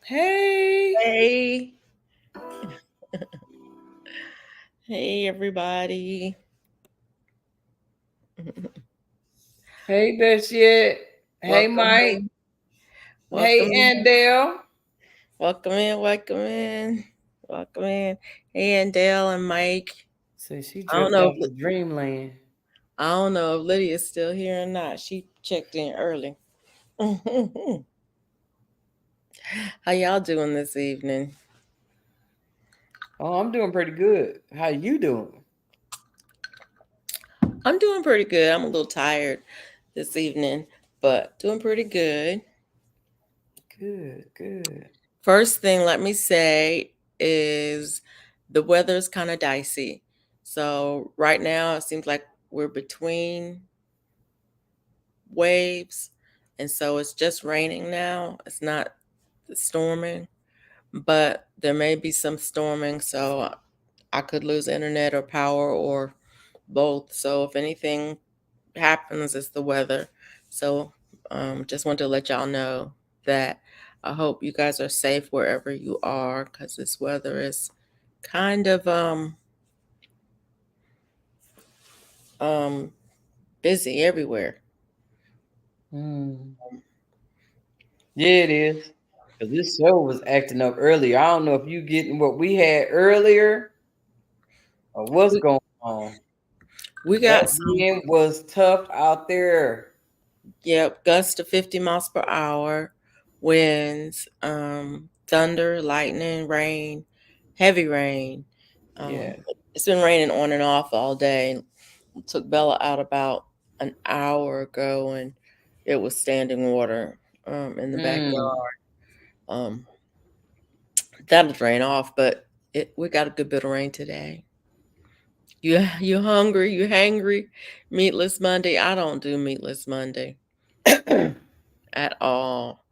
Hey, Hey, hey, everybody. hey, Betsy. Hey, Welcome Mike. in, Hey, welcome in, Andale. welcome in, welcome in, welcome in. Hey, and Dale and Mike. So she I don't dripped know off if the dreamland. Lydia's still here or not. She checked in early. How y'all doing this evening? Oh, I'm doing pretty good. How you doing? I'm doing pretty good. I'm a little tired this evening, but doing pretty good. Good, good. First thing, let me say, is the weather's kind of dicey. So right now, it seems like we're between waves, and so it's just raining now. It's not storming, but there may be some storming, so I could lose internet or power or both. So if anything happens, it's the weather. So just want to let y'all know that I hope you guys are safe wherever you are, because this weather is kind of um busy everywhere. Hmm. Yeah, it is. 'Cause this show was acting up earlier. I don't know if you getting what we had earlier or what's We going on. we That got some, wind was tough out there. yep, gusts to 50 miles per hour, winds, thunder, lightning, rain, heavy rain. Yeah. It's been raining on and off all day. Took Bella out about an hour ago, and it was standing water in the Mm. backyard. Um, that'll drain off, but we got a good bit of rain today. You hungry? You hangry? Meatless Monday? I don't do meatless Monday at all.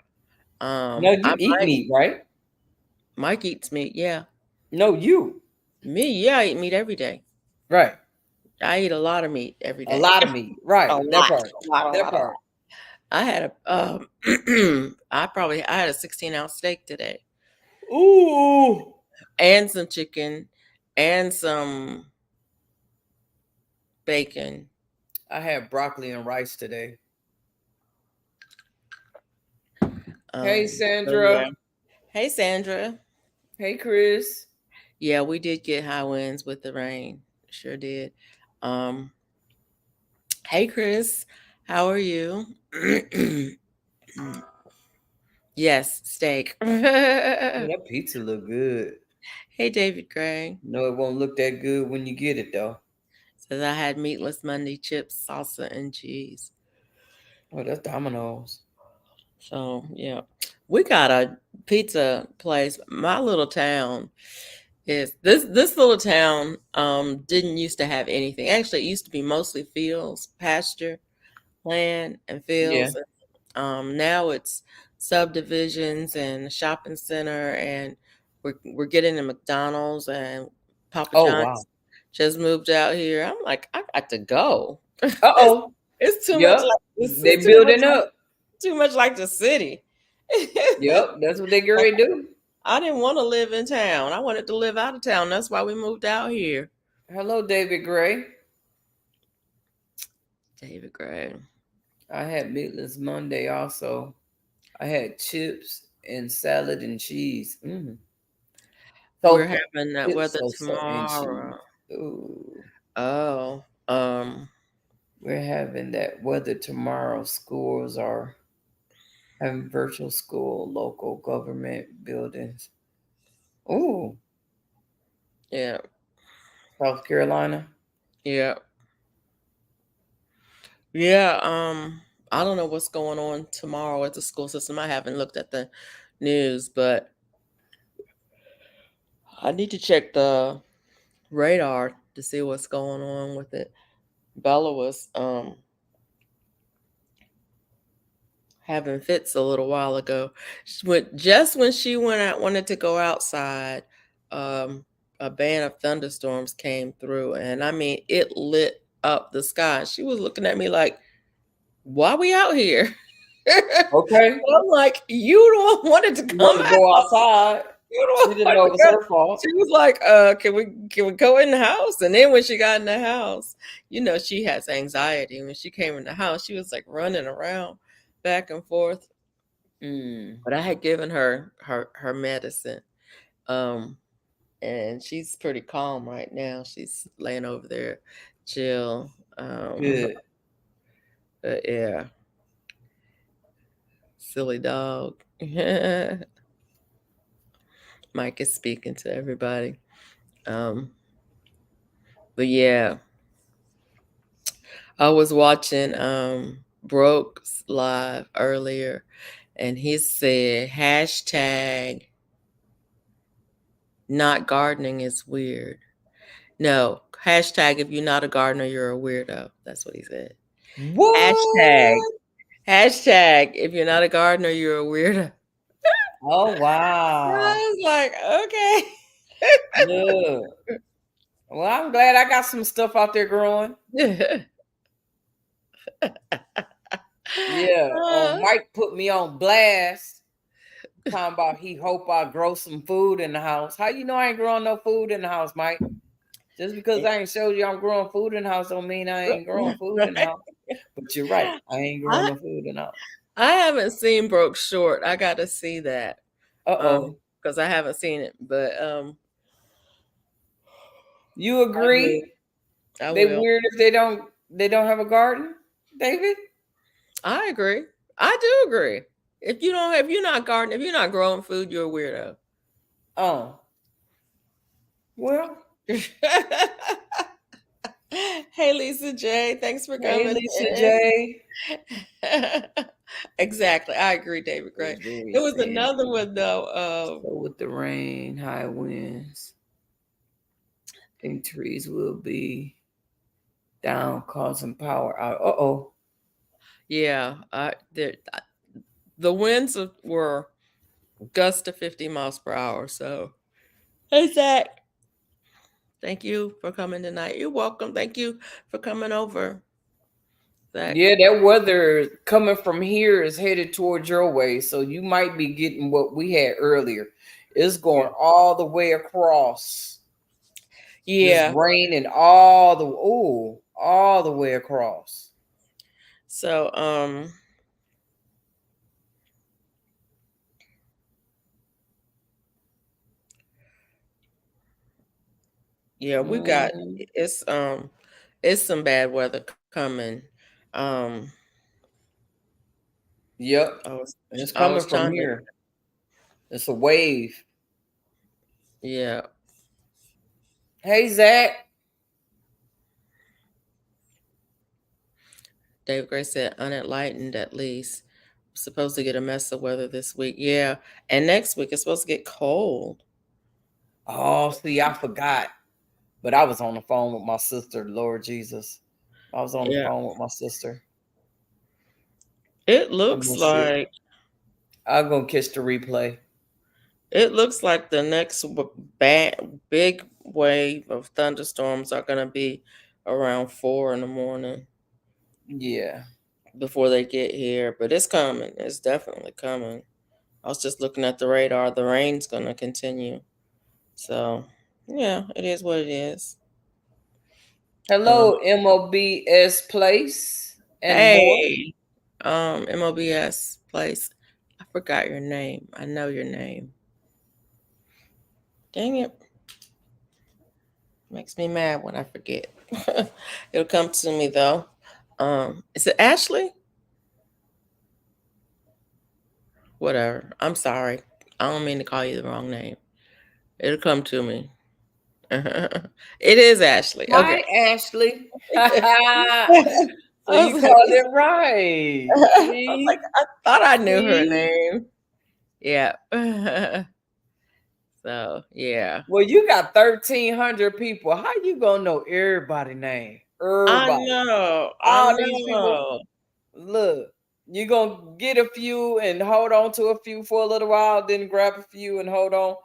No, you I eat might. meat, right? Mike eats meat. Yeah, No, you. me. Yeah, I eat meat every day. Right. I eat a lot of meat every A day. lot of meat. A Right. That lot, part. a lot, a That lot, a part. lot. I had I had a 16-ounce steak today, Ooh. and some chicken, and some bacon. I had broccoli and rice today. Hey, So yeah. Sandra. Hey, Sandra. Hey, Chris. Yeah, we did get high winds with the rain. Sure did. Um, hey, Chris. How are you? Yes, steak. Oh, Hey, that pizza look good. David Gray. No, it won't look that good when you get it though. Says I had meatless Monday chips, salsa, and cheese. Oh, that's Domino's. So yeah, we got a pizza place. My little town is this little town didn't used to have anything. Actually, it used to be mostly fields, pasture, land, and Yeah. fields. Now it's subdivisions and a shopping center, and we're getting a McDonald's, and Papa Oh wow. John's just moved out here. I'm like, I got to go. Uh it's, oh. it's too much Yep. like They building up. too much like the city. Yep. That's what they get Like, ready to do. I didn't want to live in town. I wanted to live out of town. That's why we moved out here. Hello, David Gray. David Gray. I had meatless Monday also. I had chips and salad and cheese. We're Salsa. having that Chips, weather salsa, and cheese. tomorrow. Ooh. Oh, We're having that weather tomorrow. Schools are having virtual school, local government buildings. Ooh, yeah, South Carolina. yeah, yeah. I don't know what's going on tomorrow at the school system. I haven't looked at the news, but I need to check the radar to see what's going on with it. Bella was having fits a little while ago. Just when she wanted to go outside, um, a band of thunderstorms came through, and I mean, it lit up the sky. She was looking at me like, "Why we out here?" Okay. I'm like, you don't wanted to You come wanted to out. go outside. You She don't didn't want know to it was go. her fault. She was like, can we go in the house? And then when she got in the house, she has anxiety. When she came in the house, she was like running around back and forth. Mm. But I had given her medicine. Um, and she's pretty calm right now. She's laying over there, chill. Good. But yeah, silly dog. Mike is speaking to everybody. Um, but yeah, I was watching Brooks live earlier, and he said hashtag not gardening is weird. No, hashtag if you're not a gardener, you're a weirdo. That's what he said. Hashtag What? Hashtag, if you're not a gardener, you're a weirdo. Oh wow. I was like, okay. Look. Well, I'm glad I got some stuff out there growing. Yeah. Mike put me on blast. Talking about he hope I grow some food in the house. How you know I ain't growing no food in the house, Mike? Just because I ain't showed you I'm growing food in the house don't mean I ain't growing food in the house. But you're right. I ain't growing I, no food in the house. I haven't seen Broke Short. I got to see that. Uh-oh. Because I haven't seen it. But You agree? I They will. weird if they don't have a garden, David? I agree. I do agree. If you're not gardening, if you're not growing food, you're a weirdo. Oh. Well. Hey, Lisa J. Thanks for Hey, coming Lisa in. J. Exactly. I agree, David Gray. There was another one, though. So with the rain, high winds, I think trees will be down, causing power out. Uh-oh. Yeah. The winds were gusts to 50 miles per hour. So, hey, Zach. Thank you for coming tonight. You're welcome. Thank you for coming over. Zach. Yeah, that weather coming from here is headed towards your way. So you might be getting what we had earlier. It's going all the way across. Yeah. Just raining all the way across. So, yeah, we got it's some bad weather coming. Yep. It's coming from here. It's a wave. Yeah. Hey, Zach. Dave Gray said unenlightened at least. We're supposed to get a mess of weather this week. Yeah. And next week it's supposed to get cold. Oh, see, I forgot. But I was on the phone with my sister, Lord Jesus. I was on the phone with my sister. It looks like I'm gonna catch the replay. It looks like the next big wave of thunderstorms are going to be around 4 in the morning. Yeah. Before they get here, but it's coming. It's definitely coming. I was just looking at the radar. The rain's going to continue. So, yeah, it is what it is. Hello, MOBS Place and more. MOBS Place. I forgot your name. I know your name. Dang it. Makes me mad when I forget. It'll come to me though. Is it Ashley? Whatever. I'm sorry. I don't mean to call you the wrong name. It'll come to me. It is Ashley. Hi, Okay. Ashley. So you called it right. See? I thought I knew her name. Yeah. So yeah. Well, you got 1,300 people. How you gonna know everybody's name? Everybody. I know. All these people. Look, you're gonna get a few and hold on to a few for a little while, then grab a few and hold on.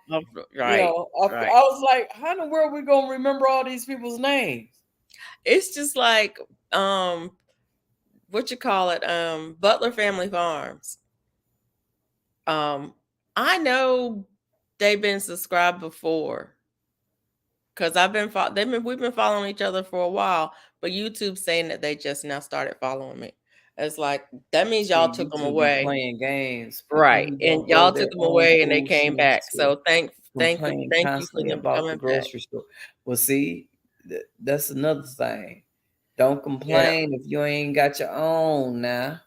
Right. I was like, how in the world we gonna remember all these people's names? It's just like what you call it, Butler Family Farms. I know they've been subscribed before because we've been following each other for a while, but YouTube's saying that they just now started following me. It's like that means y'all took them YouTube be away, playing games. People right? who And don't grow y'all took their them own away, and they food came seems back. to So thank complain you for constantly them about the coming back. grocery store. Well, see, that's another thing. Don't Yeah, complain if you ain't got your own now.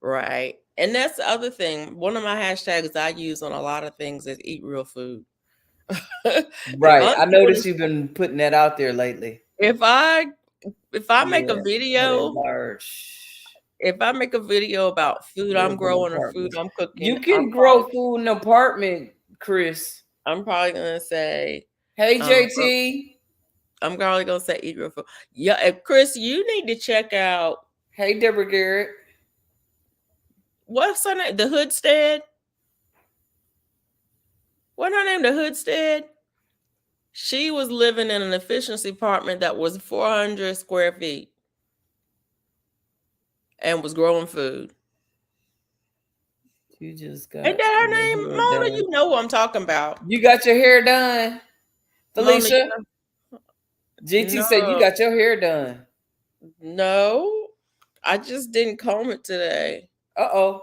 right. And that's the other thing. One of my hashtags I use on a lot of things is eat real food. Right. I noticed you've been putting that out there lately. If I make a Yeah, video, large. if I make a video about food I'm growing or food I'm cooking, You can grow food in an apartment, Chris. I'm probably gonna say, Hey, JT. I'm probably gonna say eat real food. Yeah, Chris, you need to check out. Hey, Deborah Garrett. What's her name? The Hoodstead. What's her name? The Hoodstead. She was living in an efficiency apartment that was 400 square feet and was growing food. You just got. Ain't that her name? Mona, done. You know what I'm talking about. You got your hair done, Felicia. Mona, GT said you got your hair done. No, I just didn't comb it today. Uh-oh.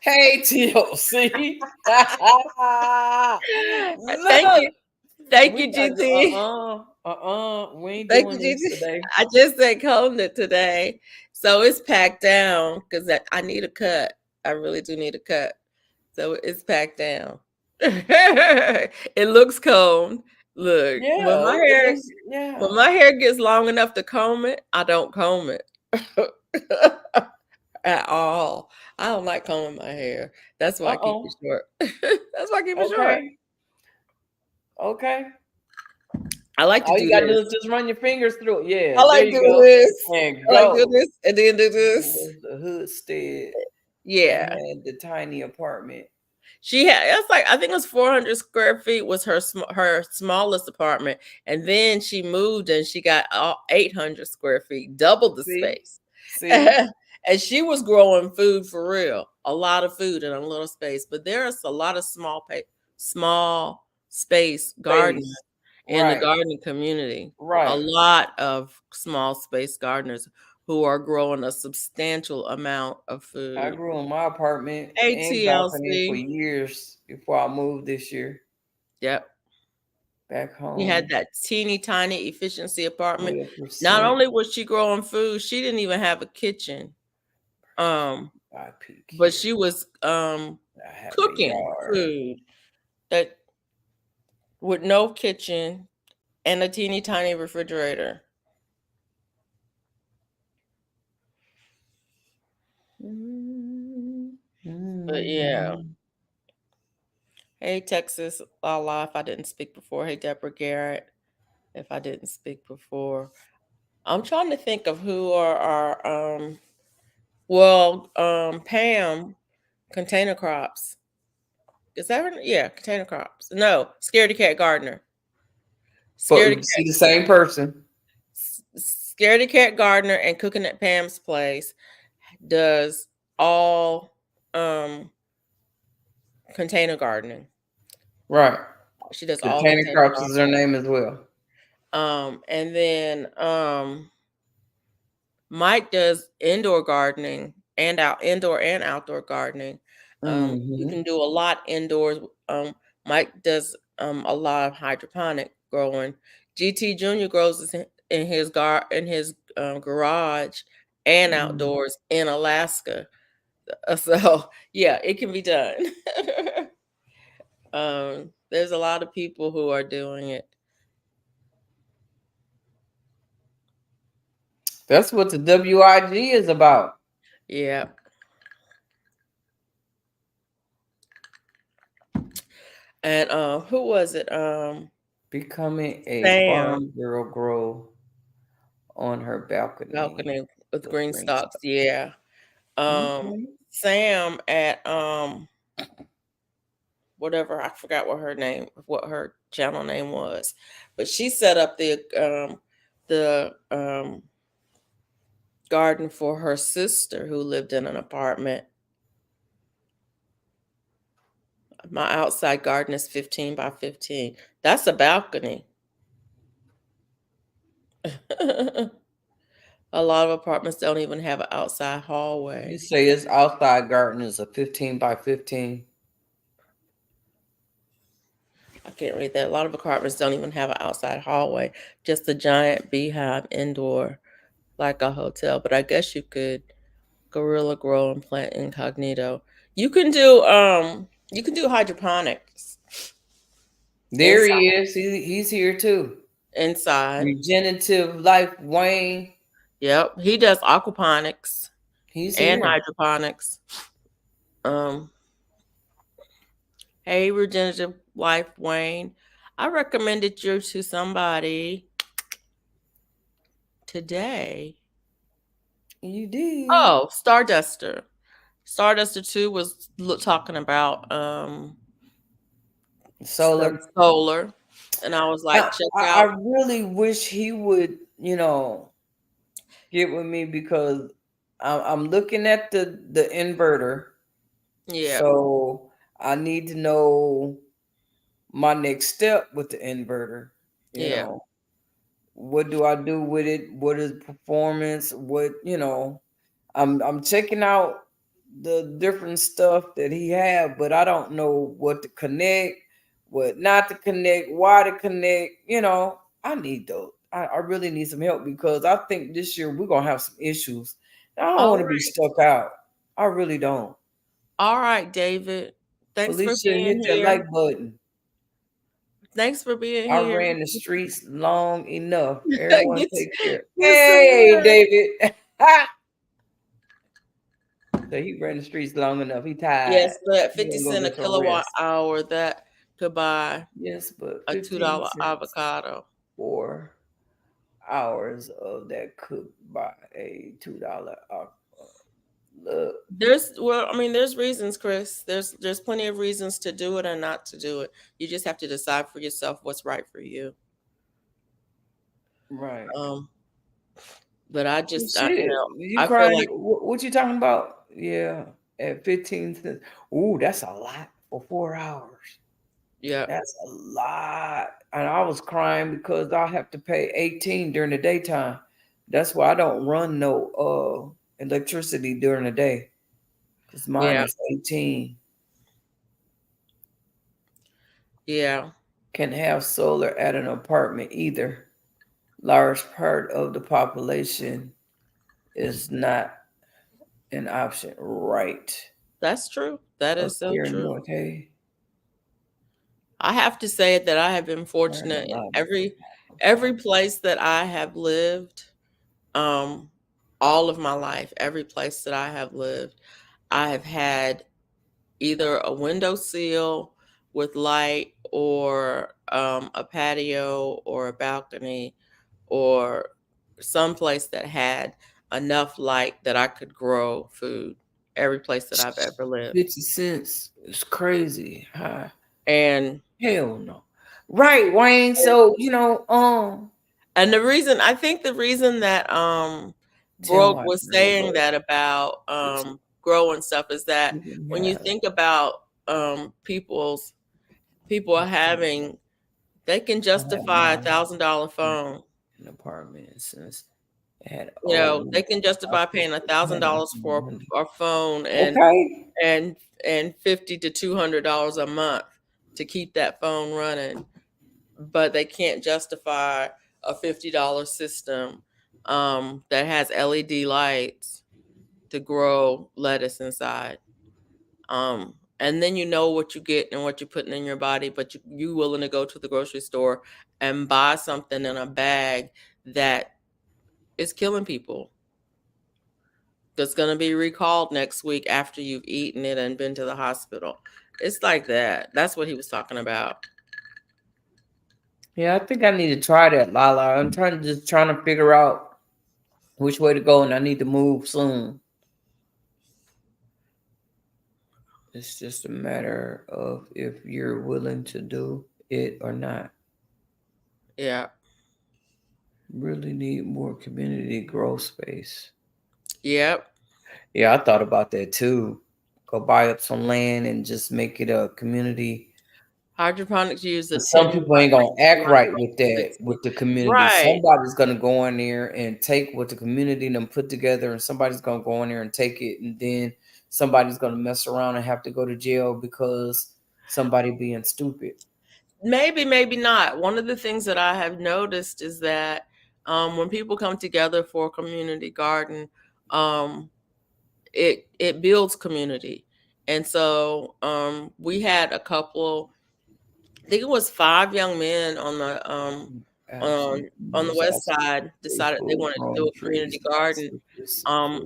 Hey, TLC. Thank you, GT. We ain't doing this today. I just said combed it today. So it's packed down because I need a cut. I really do need a cut. So it's packed down. It looks combed. Look, when my hair gets long enough to comb it, I don't comb it at all. I don't like combing my hair. That's why I keep it short. That's why I keep it short. Okay. I like to all do you gotta this. do is just run your fingers through it. Yeah. I like doing this. I like doing this and then do this. The Hoodstead. Yeah. And the tiny apartment. She had, it's like, I think it was 400 square feet was her smallest apartment. And then she moved and she got 800 square feet, double the space. And she was growing food for real, a lot of food in a little space. But there's a lot of small space gardeners in the gardening community. Right. A lot of small space gardeners who are growing a substantial amount of food. I grew in my apartment and balcony for years before I moved this year. Yep. Back home. You had that teeny tiny efficiency apartment. 100%. Not only was she growing food, she didn't even have a kitchen. But she was cooking food that with no kitchen and a teeny tiny refrigerator. But yeah. Hey, Texas Lala, if I didn't speak before. Hey, Deborah Garrett, if I didn't speak before. I'm trying to think of who are our Pam, Container Crops. Is that her? Yeah, Container Crops. No, Scaredy Cat Gardener. See the same person. Scaredy Cat Gardener and Cooking at Pam's Place does all container gardening. Right. She does all Container Crops is her name as well. And then Mike does indoor gardening and indoor and outdoor gardening. You can do a lot indoors. Mike does a lot of hydroponic growing. GT Jr. grows in his garage and outdoors in Alaska. So yeah, it can be done. There's a lot of people who are doing it. That's what the WIG is about. Yeah. And who was it? Becoming a farm girl grow on her balcony with green stalks. Yeah. Sam at whatever, I forgot what her channel name was, but she set up the garden for her sister who lived in an apartment. My outside garden is 15 by 15. That's a balcony. A lot of apartments don't even have an outside You hallway. say his outside garden is a 15 by 15. I can't read that. A lot of apartments don't even have an outside hallway, just a giant beehive indoor, like a hotel. But I guess you could guerrilla grow and plant incognito. You can do hydroponics There inside. he is. He's here too. Inside. Regenerative Life Wayne. Yep. He does aquaponics He's and here. hydroponics. Hey, Regenerative Life Wayne. I recommended you to somebody today. You did. Oh, Starduster. Starduster 2 was talking about Solar. solar. And I was like, check I out. really wish he would, get with me because I'm looking at the inverter. Yeah. So I need to know my next step with the inverter. Yeah. What do I do with it? What is performance? I'm checking out the different stuff that he have, but I don't know what to connect, what not to connect, why to connect. I need those. I really need some help because I think this year we're gonna have some issues. I don't All want to be right. stuck out. I really don't. All right, David. Thanks for Felicia, hit being that here. like button. Thanks for being I here. ran the streets long enough. Everyone Yes, take care. yes, Hey, sir. David. So he ran the streets long enough. He tired. Yes, but He 50 gonna go cents a get some kilowatt rest. hour, that could buy Yes, but a 15 $2 cents avocado. 4 hours of that cooked by a $2. Look, There's reasons, Chris. There's plenty of reasons to do it or not to do it. You just have to decide for yourself what's right for you. right. But I Well, just, shit, you I feel crying? like, What you talking about? Yeah, at 15 cents. Ooh, that's a lot for 4 hours. yeah, That's a lot. And I was crying because I have to pay 18 during the daytime. That's why I don't run no electricity during the day. Because mine yeah, is 18. yeah. Can have solar at an apartment either. Large part of the population is not an option. Right. That's true. That Up is so here in true. North Hay. I have to say that I have been Learned a fortunate in lot every place that I have lived, um, all of my life, every place that I have lived, I have had either a window sill with light or a patio or a balcony or some place that had enough light that I could grow food. Every place that I've ever lived. 50 cents is crazy high. And Hell no. Right, Wayne. So, and I think the reason that tell Broke my was girl, saying look, that about it's a growing stuff is that you can when you have think about people having, they can I have justify mine $1,000 in phone. an apartment since it had They old can I justify put paying the panels $1,000 in the for window. a phone Okay. and $50 to $200 a month to keep that phone running, but they can't justify a $50 system that has LED lights to grow lettuce inside. And then you know what you get and what you're putting in your body, but you willing to go to the grocery store and buy something in a bag that is killing people. That's going to be recalled next week after you've eaten it and been to the hospital. It's like that. That's what he was talking about. Yeah, I think I need to try that, Lala. I'm just trying to figure out which way to go, and I need to move soon. It's just a matter of if you're willing to do it or not. Yeah. Really need more community growth space. Yep. Yeah, I thought about that too. Go buy up some land and just make it a community. Hydroponics use a Some 10 people by ain't gonna act 60 right by with that, 60. with the community. Right. Somebody's gonna go in there and take what the community and them put together, and somebody's gonna go in there and take it, and then somebody's gonna mess around and have to go to jail because somebody being stupid. Maybe, maybe not. One of the things that I have noticed is that when people come together for a community garden, um, it builds community. And so we had a couple, I think it was 5 young men Absolutely. on the Most west side absolutely decided they full wanted to do grown a community trees. garden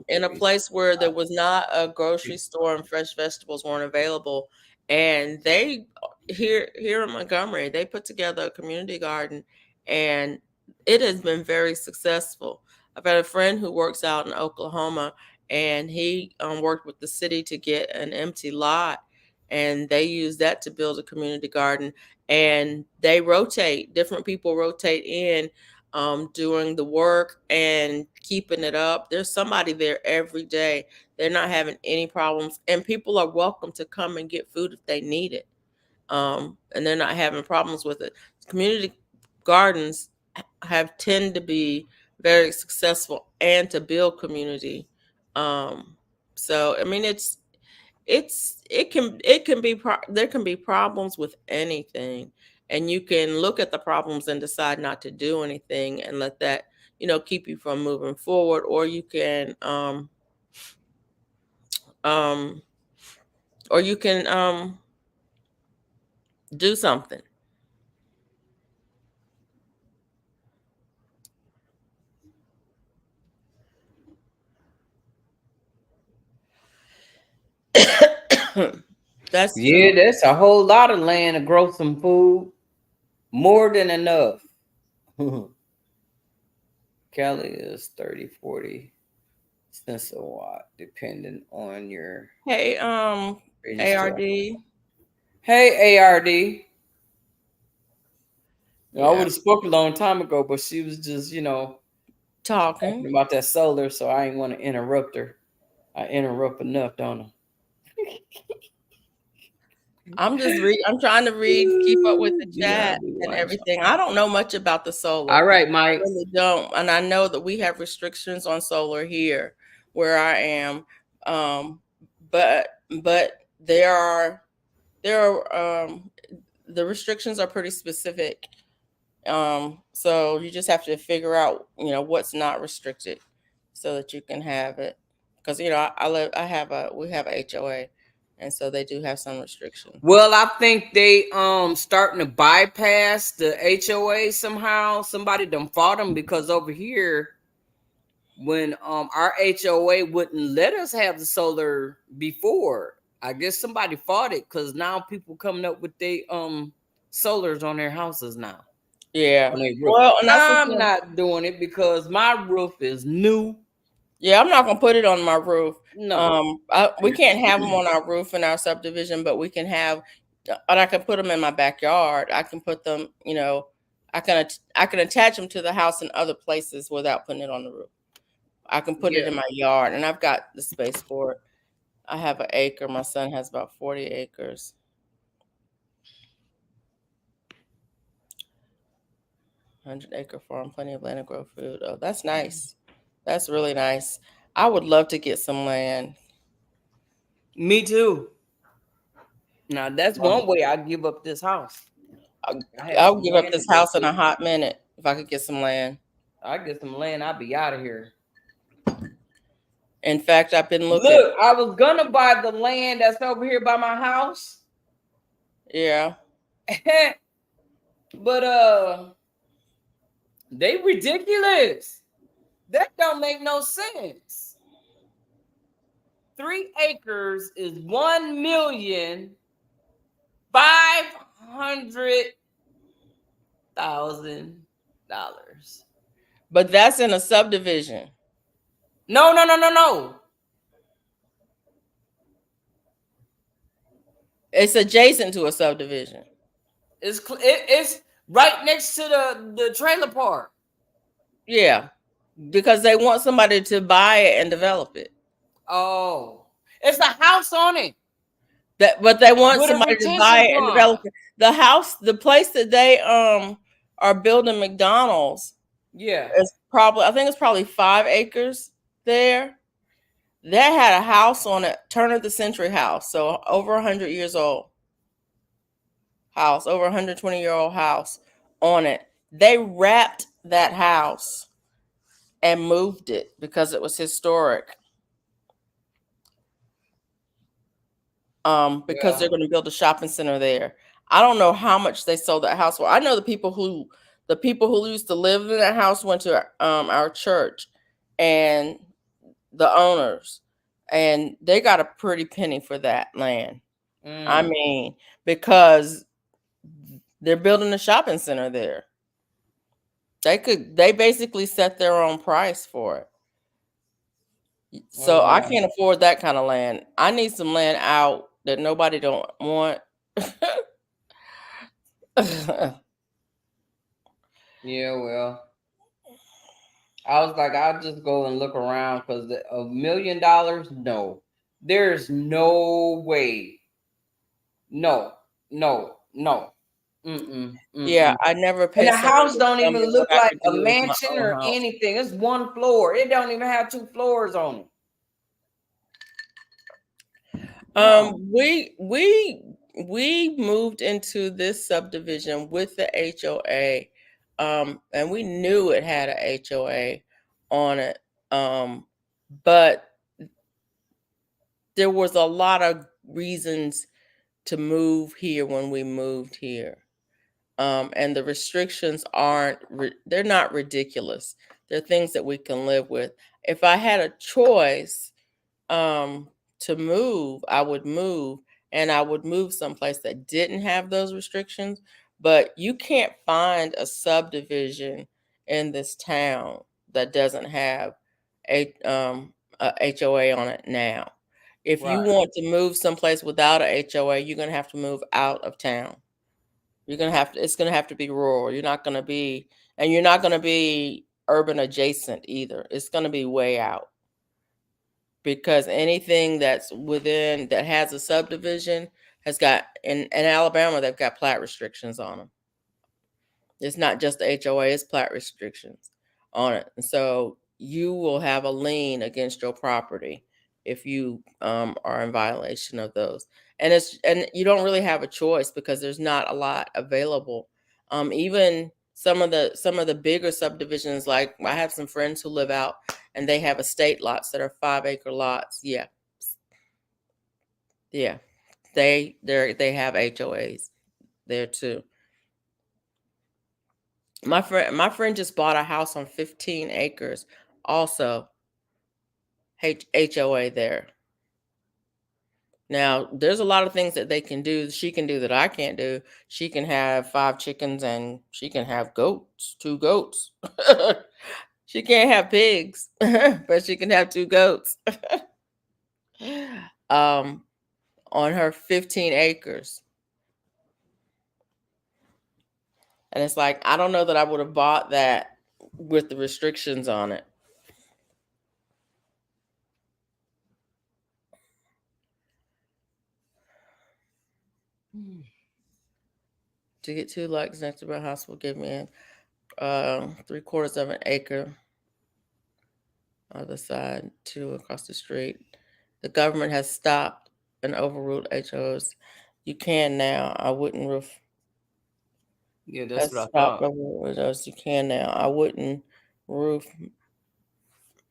in a place where there was not a grocery store and fresh vegetables weren't available. And they here in Montgomery, they put together a community garden, and it has been very successful. I've had a friend who works out in Oklahoma, and he worked with the city to get an empty lot, and they use that to build a community garden. And they rotate, different people rotate in doing the work and keeping it up. There's somebody there every day. They're not having any problems, and people are welcome to come and get food if they need it. And they're not having problems with it. Community gardens have tend to be very successful and to build community. So I mean, it can be there can be problems with anything, and you can look at the problems and decide not to do anything and let that keep you from moving forward, or you can um or you can do something. That's true. Yeah, that's a whole lot of land to grow some food. More than enough. Cali is 30, 40 cents a watt, depending on your Hey, register. ARD. Hey, ARD. I would Yeah, have spoke a long time ago, but she was just, talking talking. about that solar, so I didn't want to interrupt her. I interrupt enough, don't I? I'm trying to keep up with the You gotta chat be and watching. everything. I don't know much about the solar. All right, I Mike. really don't. And I know that we have restrictions on solar here where I am. Um, but there are the restrictions are pretty specific. So you just have to figure out, what's not restricted so that you can have it. Because we have a HOA, and so they do have some restrictions. Well, I think they starting to bypass the HOA somehow. Somebody done fought them because over here, when our HOA wouldn't let us have the solar before, I guess somebody fought it because now people coming up with they solars on their houses now. Yeah. On their roof. Well, and that's the I'm thing. not doing it because my roof is new. Yeah, I'm not gonna put it on my roof. No. We can't have them on our roof in our subdivision, but we can have, and I can put them in my backyard. I can put them, I can attach them to the house in other places without putting it on the roof. I can put it in my yard, and I've got the space for it. I have an acre. My son has about 40 acres. $100-acre farm, plenty of land to grow food. Oh, that's nice. That's really nice. I would love to get some land. Me too. Now that's one way I give up this house. I'll give up this house in a hot minute if I could get some land. I get some land, I'll be out of here. In fact, I've been looking. Look, I was gonna buy the land that's over here by my house. Yeah. But they ridiculous. That don't make no sense. 3 acres is $1,500,000. But that's in a subdivision. No. It's adjacent to a subdivision. It's right next to the trailer park. Yeah. because they want somebody to buy it and develop it. Oh, it's a house on it. But they want With a somebody to buy retention it and pond. develop it. The house, the place that they are building McDonald's, Yeah. is probably, I think it's probably 5 acres there. That had a house on it, turn of the century house, so over 100 years old house, over 120-year-old house on it. They wrapped that house and moved it because it was historic. Because they're going to build a shopping center there. I don't know how much they sold that house for. I know the people who used to live in that house went to our church, and the owners, and they got a pretty penny for that land. I mean, because they're building a shopping center there. They basically set their own price for it. So I can't afford that kind of land. I need some land out that nobody don't want. Yeah, well, I was like, I'll just go and look around because $1 million, no, there's no way. No. Yeah, I never And paid the house don't even what look I like could a do with my mansion own or house. anything. It's one floor. It don't even have 2 floors on it. No. We moved into this subdivision with the HOA, and we knew it had a HOA on it, but there was a lot of reasons to move here when we moved here, and the restrictions they're not ridiculous. They're things that we can live with. If I had a choice, to move, I would move, and I would move someplace that didn't have those restrictions. But you can't find a subdivision in this town that doesn't have a HOA on it now. If you want to move someplace without a HOA, you're gonna have to move out of town. It's gonna have to be rural. You're not gonna be urban adjacent either. It's gonna be way out. Because anything that's within that has a subdivision has got in Alabama, they've got plat restrictions on them. It's not just the HOA, it's plat restrictions on it. And so you will have a lien against your property if you are in violation of those. And you don't really have a choice because there's not a lot available. Even some of the bigger subdivisions, like I have some friends who live out and they have estate lots that are 5-acre lots. Yeah. They have HOAs there too. My friend just bought a house on 15 acres, also HOA there. Now, there's a lot of things that she can do that I can't do. She can have 5 chickens and she can have 2 goats. She can't have pigs, but she can have 2 goats. On her 15 acres. And it's like, I don't know that I would have bought that with the restrictions on it. To get 2 lots next to my house will give me 3/4 of an acre on the side, 2 across the street. The government has stopped and overruled HOAs. You can now. I wouldn't roof. Yeah, that's what I thought. You can now. I wouldn't roof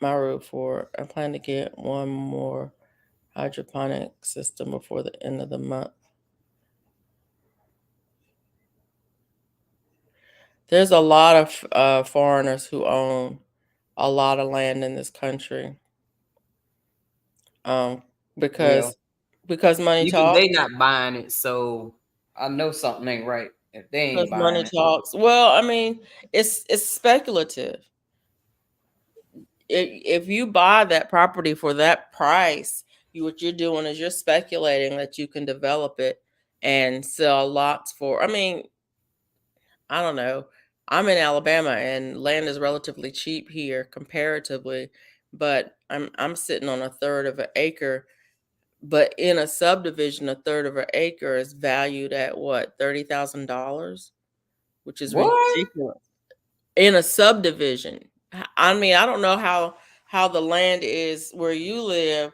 my roof for. I plan to get one more hydroponic system before the end of the month. There's a lot of foreigners who own a lot of land in this country. Because money talks. They not buying it, so I know something ain't right if they ain't buying Money it. talks. Well, I mean, it's speculative. If you buy that property for that price, what you're doing is you're speculating that you can develop it and sell lots for. I mean, I don't know. I'm in Alabama and land is relatively cheap here comparatively, but I'm sitting on a third of an acre. But in a subdivision, a third of an acre is valued at what, $30,000, which is What? ridiculous. In a subdivision. I mean, I don't know how the land is where you live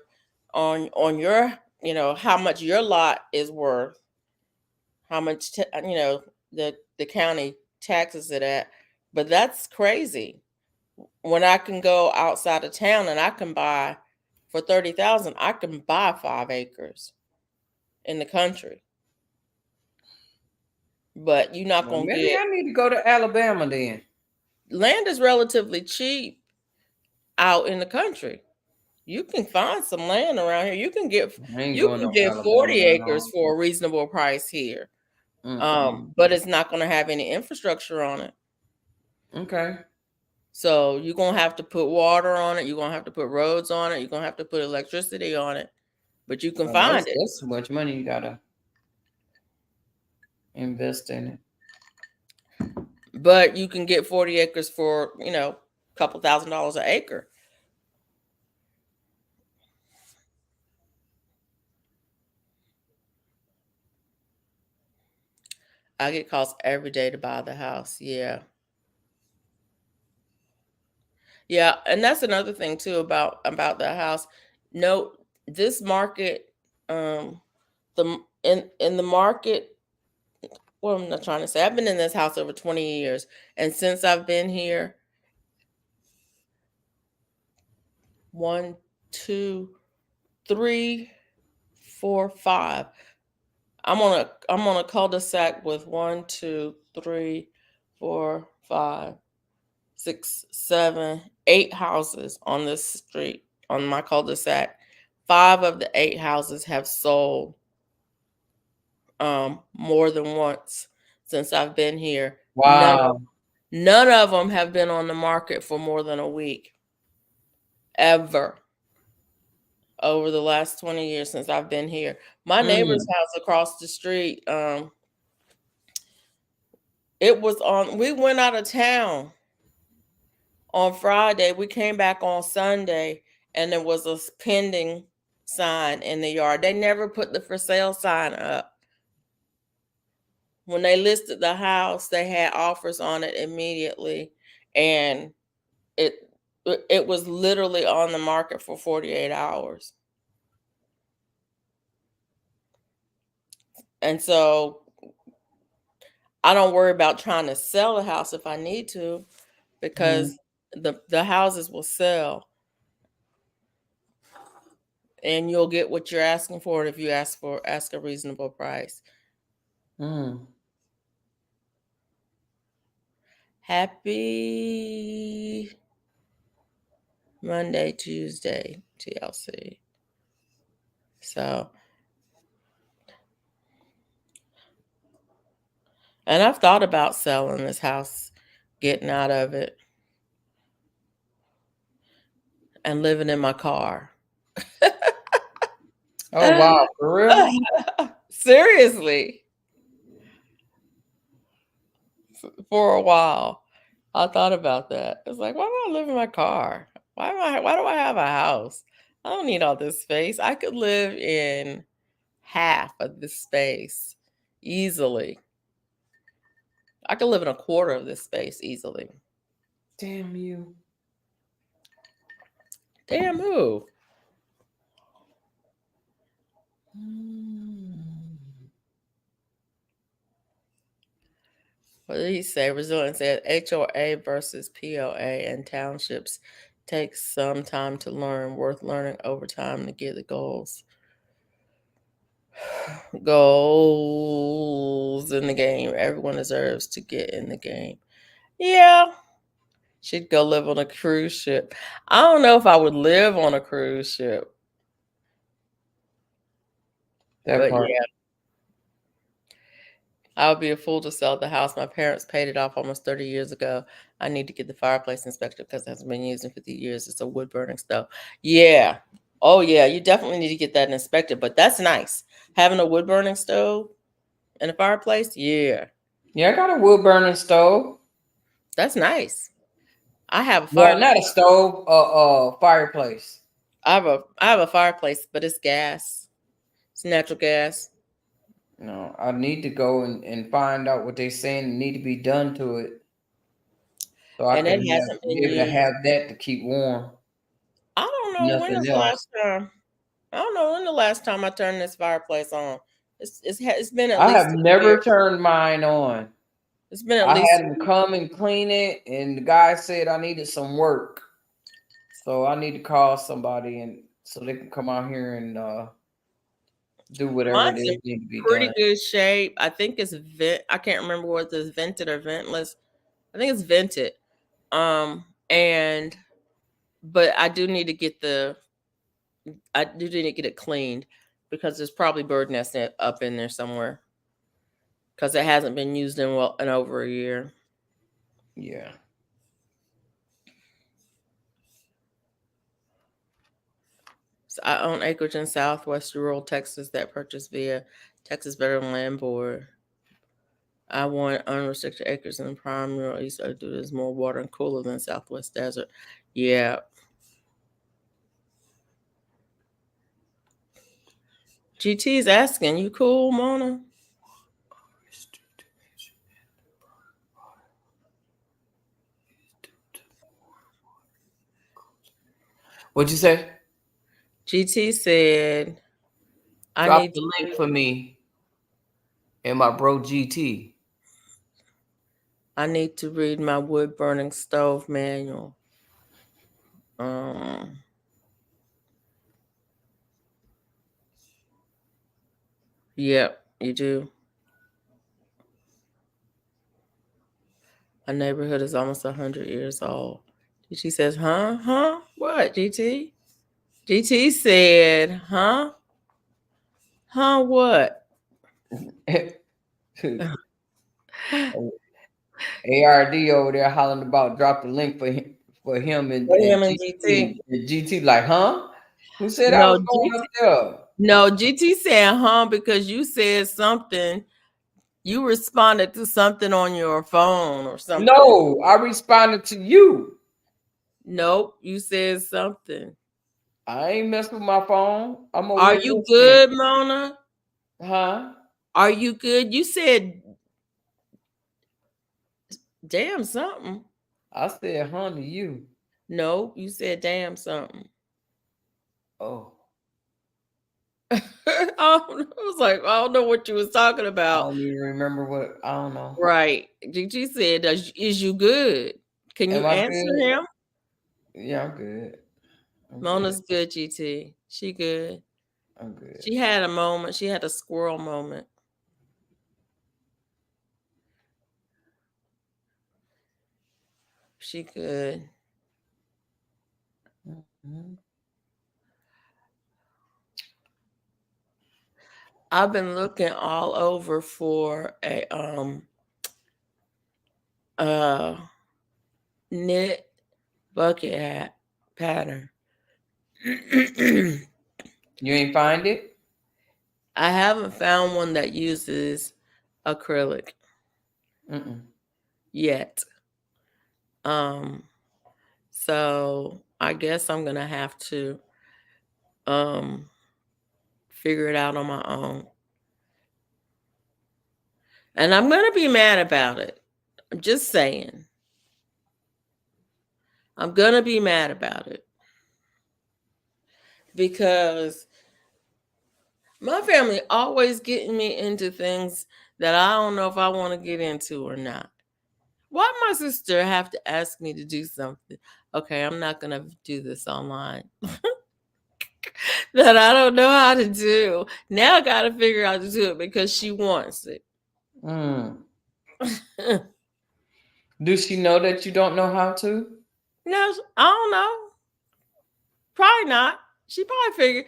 on your, how much your lot is worth, how much the county taxes it at, but that's crazy. When I can go outside of town and I can buy for 30,000, I can buy 5 acres in the country. But you're not Well, going to maybe get I need to go to Alabama then. land is relatively cheap out in the country. You can find some land around here. You can get I ain't going to 40 Alabama acres for a reasonable price here. no. But it's not going to have any infrastructure on it. Okay. So you're going to have to put water on it. You're going to have to put roads on it. You're going to have to put electricity on it. But you can find it. That's too much money you got to invest in it. But you can get 40 acres for, a couple $1,000s an acre. I get calls every day to buy the house. Yeah. Yeah, and that's another thing too about the house. No, this market, in the market, what I'm not trying to say, I've been in this house over 20 years, and since I've been here, 1, 2, 3, 4, 5. I'm on a cul-de-sac with 1, 2, 3, 4, 5, 6, 7, 8 houses on this street, on my cul-de-sac. 5 of the 8 houses have sold more than once since I've been here. Wow. None of them have been on the market for more than a week, ever, over the last 20 years since I've been here. My neighbor's house across the street, we went out of town on Friday. We came back on Sunday, and there was a pending sign in the yard. They never put the for sale sign up. When they listed the house, they had offers on it immediately, and it was literally on the market for 48 hours. And so I don't worry about trying to sell a house if I need to, because the houses will sell. And you'll get what you're asking for if you ask a reasonable price. Happy Monday, Tuesday, TLC. So, and I've thought about selling this house, getting out of it, and living in my car. Oh, wow. For real? Seriously. For a while, I thought about that. It's like, why do I live in my car? Why do I have a house? I don't need all this space. I could live in half of this space easily. I could live in a quarter of this space easily. Damn you. Damn who? What did he say? Resilient said HOA versus POA and townships takes some time to learn, worth learning over time to get the goals in the game. Everyone deserves to get in the game. Yeah. She'd go live on a cruise ship. I don't know if I would live on a cruise ship. But yeah. I would be a fool to sell the house. My parents paid it off almost 30 years ago. I need to get the fireplace inspected because it hasn't been used in 50 years. It's a wood burning stove. Yeah. Oh, yeah. You definitely need to get that inspected. But that's nice. Having a wood burning stove and a fireplace. Yeah. Yeah, I got a wood burning stove. That's nice. I have a Well, fire. not a stove, fireplace. I have a fireplace, but it's gas. It's natural gas. No, I need to go and find out what they're saying need to be done to it, so I And it can hasn't be been able to used. have that to keep warm. I don't know when is Nothing the last else. time. I don't know when the last time I turned this fireplace on. It's been at I have least a year. never turned mine on. It's been at I least had them come and clean it, and the guy said I needed some work, so I need to call somebody and so they can come out here and do whatever it mine's is in need to be pretty done. good shape. I think it's vent. I can't remember whether it's vented or ventless. I think it's vented. And but I do need to get it cleaned because there's probably bird nests up in there somewhere because it hasn't been used in over a year. Yeah. So I own acreage in southwest rural Texas that purchased via Texas Veteran Land Board. I want unrestricted acres in the prime rural east. I do this more water and cooler than southwest desert. Yeah. GT's asking, you cool, Mona? What'd you say? GT said, I Drop need the to, link for me and my bro GT. I need to read my wood burning stove manual. Yep, you do. A neighborhood is almost 100 years old. GT says, huh? What, GT? GT said, huh? Huh, what? ARD over there hollering about drop the link for him and GT. GT. And GT like, huh? Who said I No, was going up there? No, GT said, huh, because you said something. You responded to something on your phone or something. No, I responded to you. Nope, you said something. I ain't messing with my phone. I'm over Are here you listening. good, Mona? Huh? Are you good? You said damn something. I said, huh, to you. No, you said damn something. Oh. I was like, I don't know what you was talking I about. don't even remember what. I don't know. Right. GG said, is you good? Can you Am I answer good? him? Yeah, I'm good. Mona's good, GT. She good. I'm good. She had a moment. She had a squirrel moment. She good. Mm-hmm. I've been looking all over for a knit bucket hat pattern. You ain't find it? I haven't found one that uses acrylic yet. So I guess I'm gonna have to figure it out on my own. And I'm gonna be mad about it. I'm just saying. I'm gonna be mad about it. Because my family always getting me into things that I don't know if I want to get into or not. Why my sister have to ask me to do something? Okay, I'm not gonna do this online. That I don't know how to do. Now I gotta figure out to do it because she wants it. Does she know that you don't know how to? No, I don't know. Probably not. She probably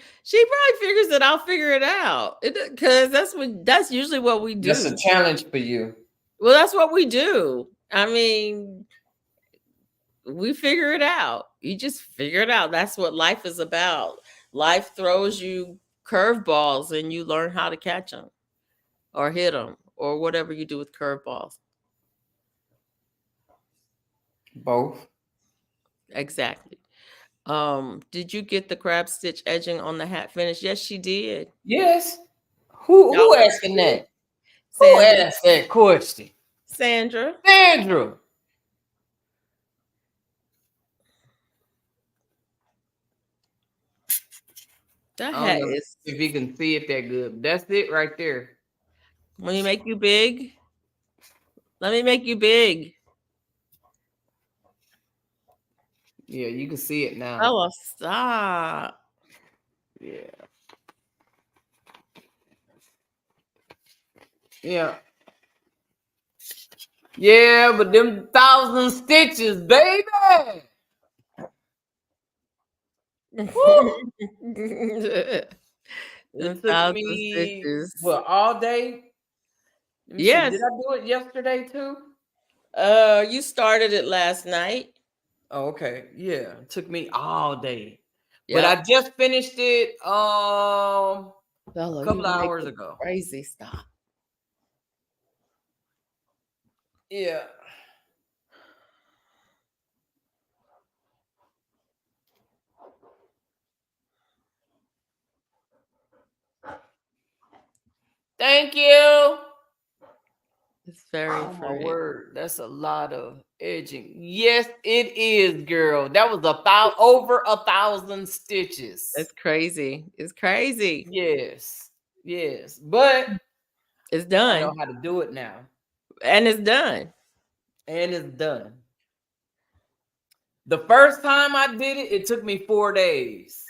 figures that I'll figure it out. Because that's usually what we do. That's a challenge for you. Well, that's what we do. I mean, we figure it out. You just figure it out. That's what life is about. Life throws you curveballs and you learn how to catch them or hit them or whatever you do with curveballs. Both. Exactly. Did you get the crab stitch edging on the hat finish? Yes, she did. Yes. Who Y'all can asking see it. that? Who Sandra. asked that question? Sandra. Sandra. That I don't hat know is if you can see it that good. That's it right there. when you make you big. Let me make you big. Yeah, you can see it now. Oh, stop. Yeah. Yeah. Yeah, but them 1,000 stitches, baby. Woo! The It took 1,000 me stitches. all day. Let me see. Yes. Did I do it yesterday too? You started it last night. Oh, okay. Yeah. It took me all day. But Yep. I just finished it Bella, a you couple of make hours it ago. crazy. Stop. Yeah. Thank you. It's very Oh my pretty. word, that's a lot of edging. Yes, it is, girl. That was over 1,000 stitches. It's crazy. It's crazy. Yes, yes, but It's I know done. how to do it now, And it's done. and it's done. The first time I did it, it took me 4 days.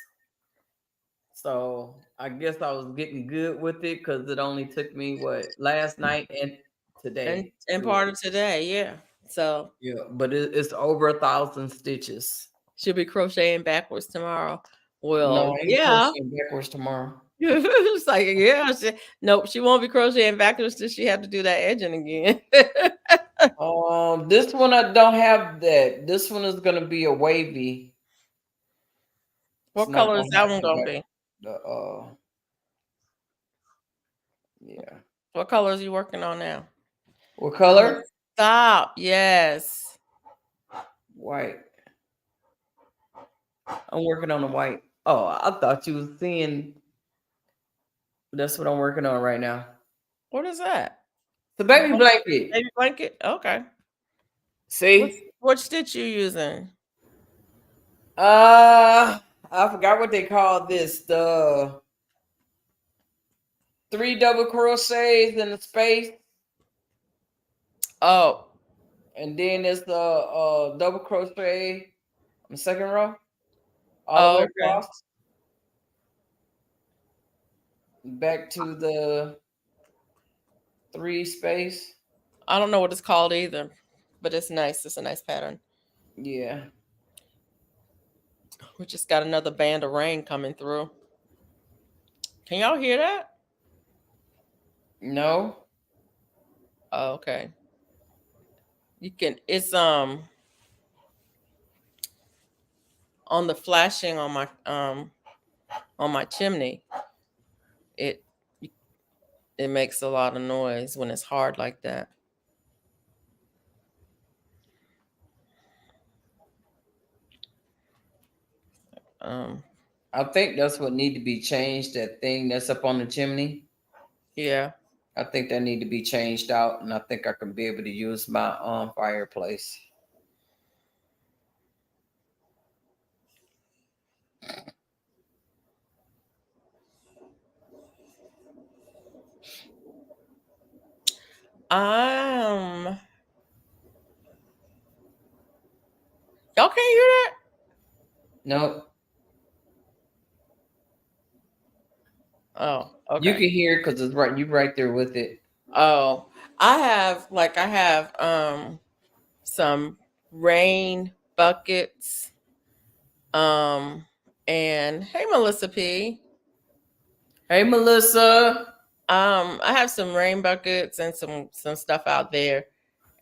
So I guess I was getting good with it because it only took me last night and today. And part of today, yeah. So Yeah, but it's over 1,000 stitches. she'll be crocheting backwards tomorrow. No, Well, I ain't yeah. crocheting backwards tomorrow. It's like, yeah. Nope, she won't be crocheting backwards till she have to do that edging again. This one I don't have that. This one is gonna be a wavy. It's What not color is gonna that have one gonna be? the yeah. What color is you working on now? What color? Stop. Yes. White. I'm working on the white. Oh, I thought you was seeing. That's what I'm working on right now. What is that? The baby blanket. Baby blanket? Okay. See? What stitch you using? I forgot what they call this. The 3 double crochets in the space, Oh. and then it's the double crochet on the second row, all the way Okay. across. Back to the 3 space. I don't know what it's called either, but it's nice. It's a nice pattern. Yeah. We just got another band of rain coming through. Can y'all hear that? No. Oh, okay. You can. It's on the flashing on my chimney. It it makes a lot of noise when it's hard like that. Um. I think that's what need to be changed. That thing that's up on the chimney. Yeah. I think that need to be changed out, and I think I can be able to use my fireplace. Y'all can't hear that? Nope. Oh, You okay. can hear it because it's right. You right there with it. Oh, I have some rain buckets. And hey, Melissa P. Hey, Melissa. I have some rain buckets and some stuff out there,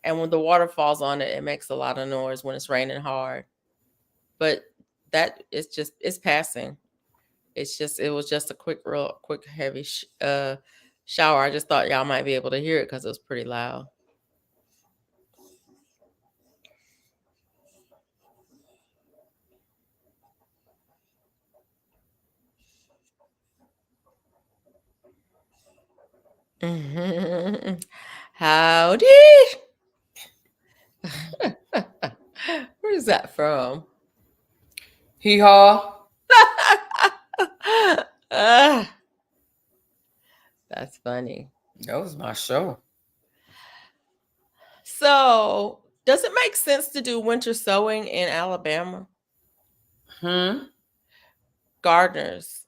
and when the water falls on it, it makes a lot of noise when it's raining hard. But that is just it's passing. It was just a real quick, heavy shower. I just thought y'all might be able to hear it because it was pretty loud. Mhm. Howdy. Where's that from? Hee haw. Ah, that's funny. That was my show. So, does it make sense to do winter sowing in Alabama? Gardeners,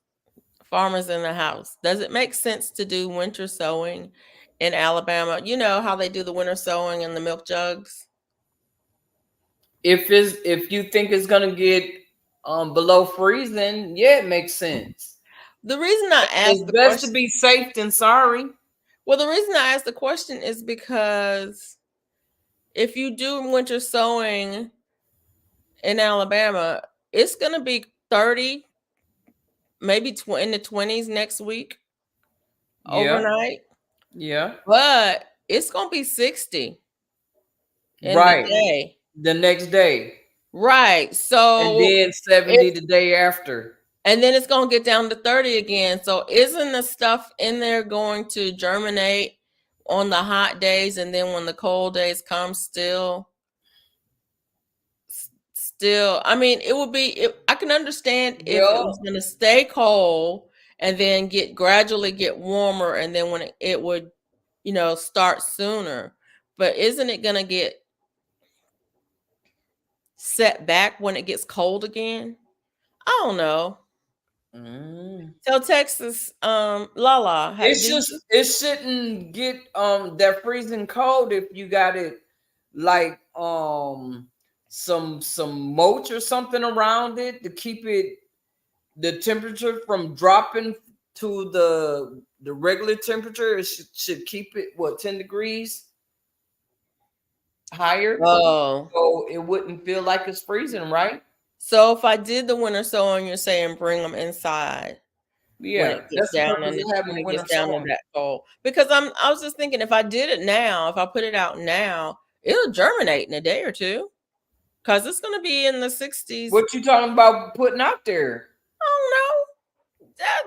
farmers in the house. Does it make sense to do winter sowing in Alabama? You know how they do the winter sowing in the milk jugs? If you think it's gonna get below freezing, yeah, it makes sense. The reason I asked It's the best to question, be safe than sorry. well, the reason I asked the question is because if you do winter sowing in Alabama, it's going to be 30, maybe in the 20s next week Yeah, overnight, yeah. but it's going to be 60 in the Right. day. The next day. Right. And So then 70 the day after. and then it's going to get down to 30 again. So isn't the stuff in there going to germinate on the hot days, and then when the cold days come, still, I mean, it would be, I can understand if it Yeah. was going to stay cold and then gradually get warmer, and then when it would, start sooner. But isn't it going to get set back when it gets cold again? I don't know. Tell Texas, Lala, It shouldn't get that freezing cold if you got it like some mulch or something around it to keep it the temperature from dropping to the regular temperature. It should keep it 10 degrees higher, Oh, so it wouldn't feel like it's freezing, right? so if I did the winter sowing, you're saying bring them inside when Yeah, it gets that's the down purpose and of having when a it gets winter down to sowing. that cold. Because I was just thinking, if I did it now, if I put it out now, it'll germinate in a day or two. Because it's going to be in the 60s. What you talking about putting out there? I don't know. That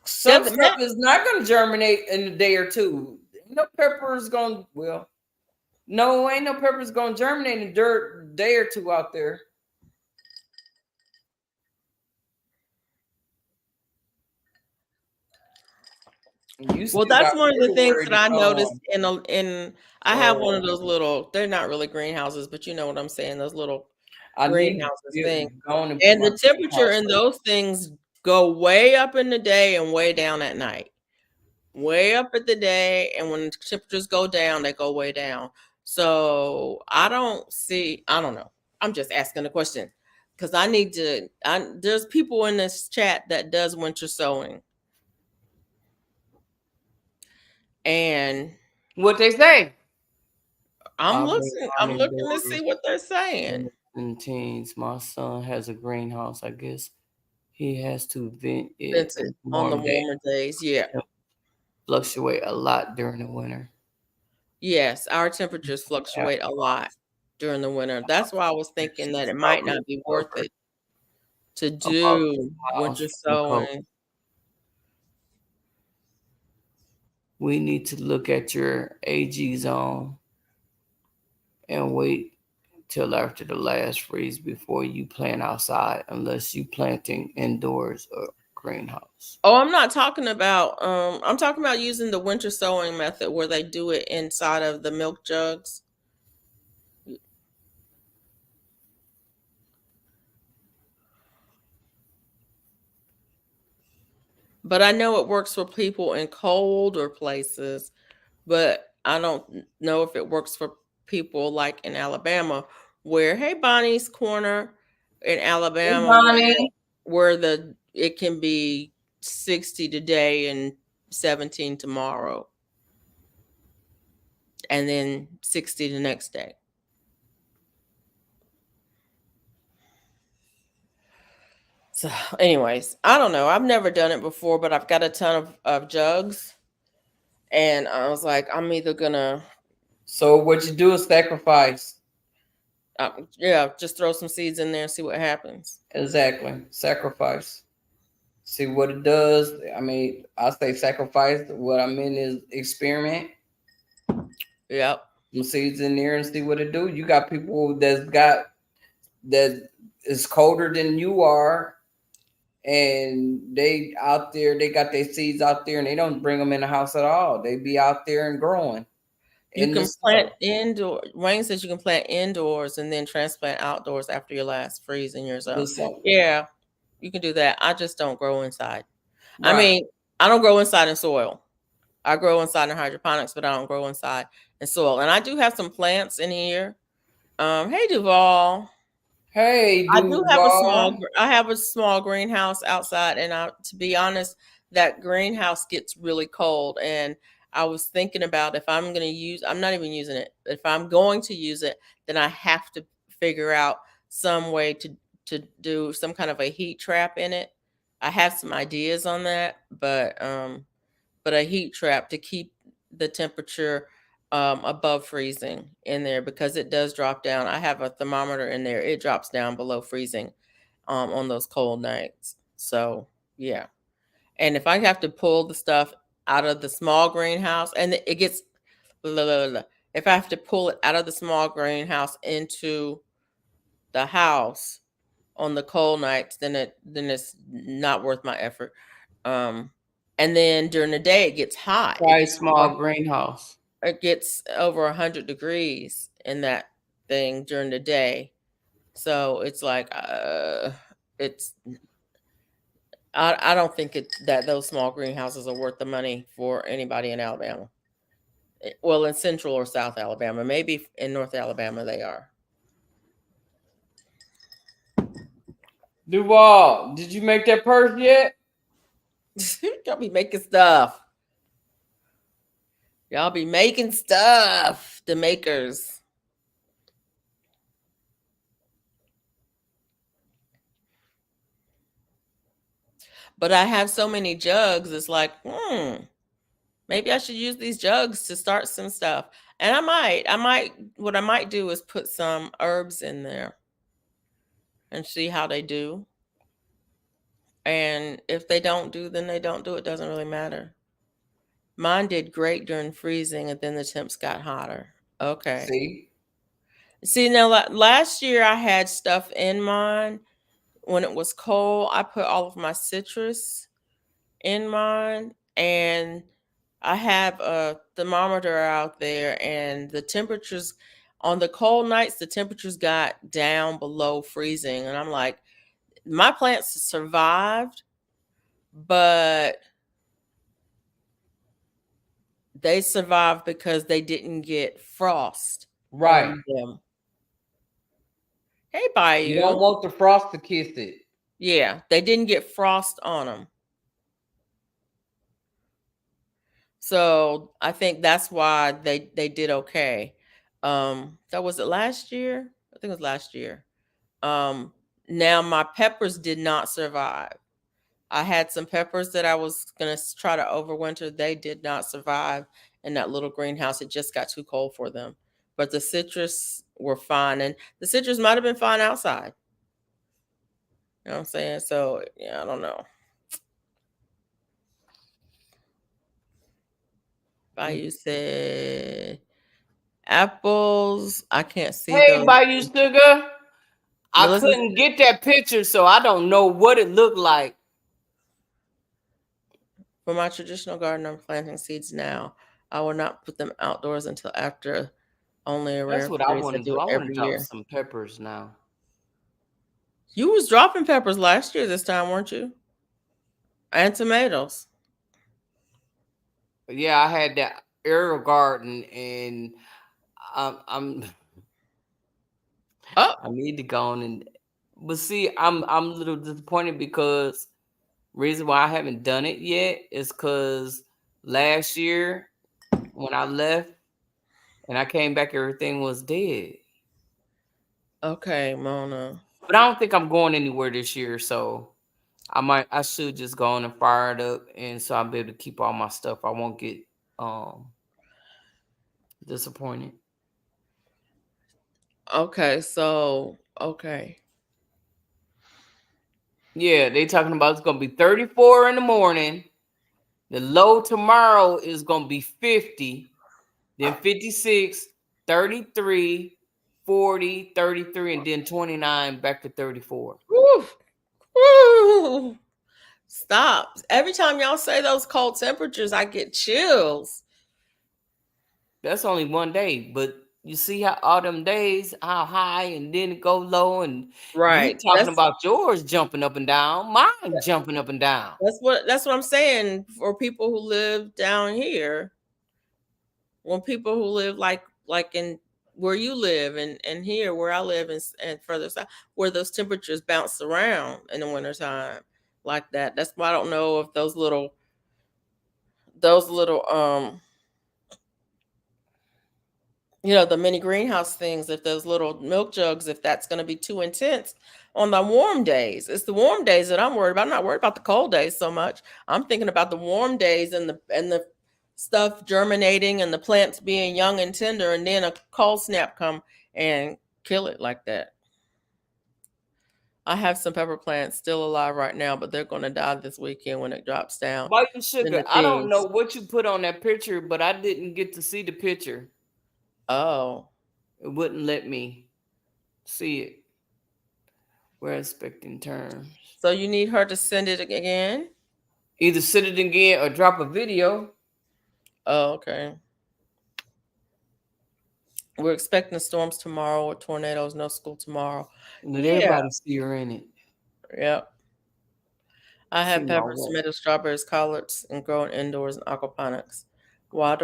Some doesn't matter. stuff is not going to germinate in a day or two. No pepper is going. Well, no, ain't no pepper's going to germinate in a day or two out there. Well, that's one of the things that I noticed in I have one of those little, they're not really greenhouses, but you know what I'm saying, those little greenhouses thing. And the temperature in those things go way up in the day and way down at night. Way up at the day, and when the temperatures go down, they go way down. So I don't know. I'm just asking a question because there's people in this chat that does winter sowing. And what they say? I'm looking to see what they're saying. In teens, my son has a greenhouse. I guess he has to vent it It's on the warmer days. Yeah. Fluctuate a lot during the winter. Yes, our temperatures fluctuate a lot during the winter. That's why I was thinking that it might not be worth it to do winter sowing. We need to look at your AG zone and wait till after the last freeze before you plant outside, unless you planting indoors or greenhouse. Oh, I'm not talking about I'm talking about using the winter sowing method where they do it inside of the milk jugs. But I know it works for people in colder places, but I don't know if it works for people like in Alabama where, hey, Bonnie's Corner in Alabama, where it can be 60 today and 17 tomorrow, and then 60 the next day. So, anyways, I don't know. I've never done it before, but I've got a ton of jugs, and I was like, I'm either gonna. So what you do is sacrifice. Yeah, just throw some seeds in there and see what happens. Exactly, sacrifice. see what it does. I mean, I say sacrifice. What I mean is experiment. Yep. Some seeds in there and see what it do. You got people that is colder than you are, and they out there. They got their seeds out there, and they don't bring them in the house at all. They be out there and growing You in the can plant snow. indoor. Wayne says you can plant indoors and then transplant outdoors after your last freeze in your The zone. snow. Yeah, you can do that. I just don't grow inside. I Right. mean, I don't grow inside in soil. I grow inside in hydroponics, but I don't grow inside in soil. And I do have some plants in here. Hey Duval. Hey, I do have Duval. I have a small greenhouse outside, and to be honest, that greenhouse gets really cold. And I was thinking about if I'm going to use, I'm not even using it. If I'm going to use it, then I have to figure out some way to do some kind of a heat trap in it. I have some ideas on that, but a heat trap to keep the temperature above freezing in there, because it does drop down. I have a thermometer in there. It drops down below freezing on those cold nights. So, yeah. And if I have to pull the stuff out of the small greenhouse, and it gets, if I have to pull it out of the small greenhouse into the house on the cold nights, then it's not worth my effort. And then during the day, it gets hot. Try a small greenhouse. It gets over 100 degrees in that thing during the day. So it's like, it's, I don't think that those small greenhouses are worth the money for anybody in Alabama. Well, in Central or South Alabama, maybe in North Alabama they are. Duval, did you make that purse yet? Y'all be making stuff. Y'all be making stuff. The makers. But I have so many jugs. It's like, maybe I should use these jugs to start some stuff. And what I might do is put some herbs in there and see how they do. And if they don't do, then they don't do. It doesn't really matter. Mine did great during freezing, and then the temps got hotter. Okay. See, now last year I had stuff in mine when it was cold. I put all of my citrus in mine, and I have a thermometer out there, and the temperatures on the cold nights, the temperatures got down below freezing. And I'm like, my plants survived, but they survived because they didn't get frost on them. Hey, Bayou. You don't want the frost to kiss it. Yeah, they didn't get frost on them. So I think that's why they did okay. That was it last year? I think it was last year. Now my peppers did not survive. I had some peppers that I was gonna try to overwinter. They did not survive in that little greenhouse. It just got too cold for them. But the citrus were fine, and the citrus might have been fine outside. You know what I'm saying? So yeah, I don't know. Bayou said apples. I can't see Hey, those. Bayou Sugar. I Melissa, couldn't get that picture, so I don't know what it looked like. for my traditional garden, I'm planting seeds now. I will not put them outdoors until after only a rare That's what I freeze. want I to do do. it I want to every drop year. some peppers now. You was dropping peppers last year this time, weren't you? And tomatoes. Yeah, I had that aerial garden, and I'm Oh, I need to go on and, but see, I'm a little disappointed because reason why I haven't done it yet is because last year when I left and I came back, everything was dead. okay, Mona. But I don't think I'm going anywhere this year, so I should just go on and fire it up, and so I'll be able to keep all my stuff. I won't get disappointed. Okay, so okay. Yeah, they talking about it's gonna be 34 in the morning. The low tomorrow is gonna be 50, then 56, 33, 40, 33, and then 29 back to 34. Woo, woo. Stop. Every time y'all say those cold temperatures, I get chills. That's only one day, but you see how all them days, how high and then it go low, and you Right. talking about yours jumping up and down, mine jumping up and down. That's what I'm saying for people who live down here. When people who live like in where you live and here where I live and further south, where those temperatures bounce around in the wintertime like that. That's why I don't know if those little the mini greenhouse things, if those little milk jugs, if that's going to be too intense on the warm days. It's the warm days that I'm worried about. I'm not worried about the cold days so much. I'm thinking about the warm days and the stuff germinating and the plants being young and tender, and then a cold snap come and kill it like that. I have some pepper plants still alive right now, but they're going to die this weekend when it drops down. White and sugar. I don't know what you put on that picture, but I didn't get to see the picture. Oh. It wouldn't let me see it. We're expecting terms. So you need her to send it again? Either send it again or drop a video. Oh, okay. We're expecting storms tomorrow or tornadoes, no school tomorrow. Let everybody see her in it. Yep. I have peppers, tomatoes, strawberries, collards, and growing indoors in aquaponics. Why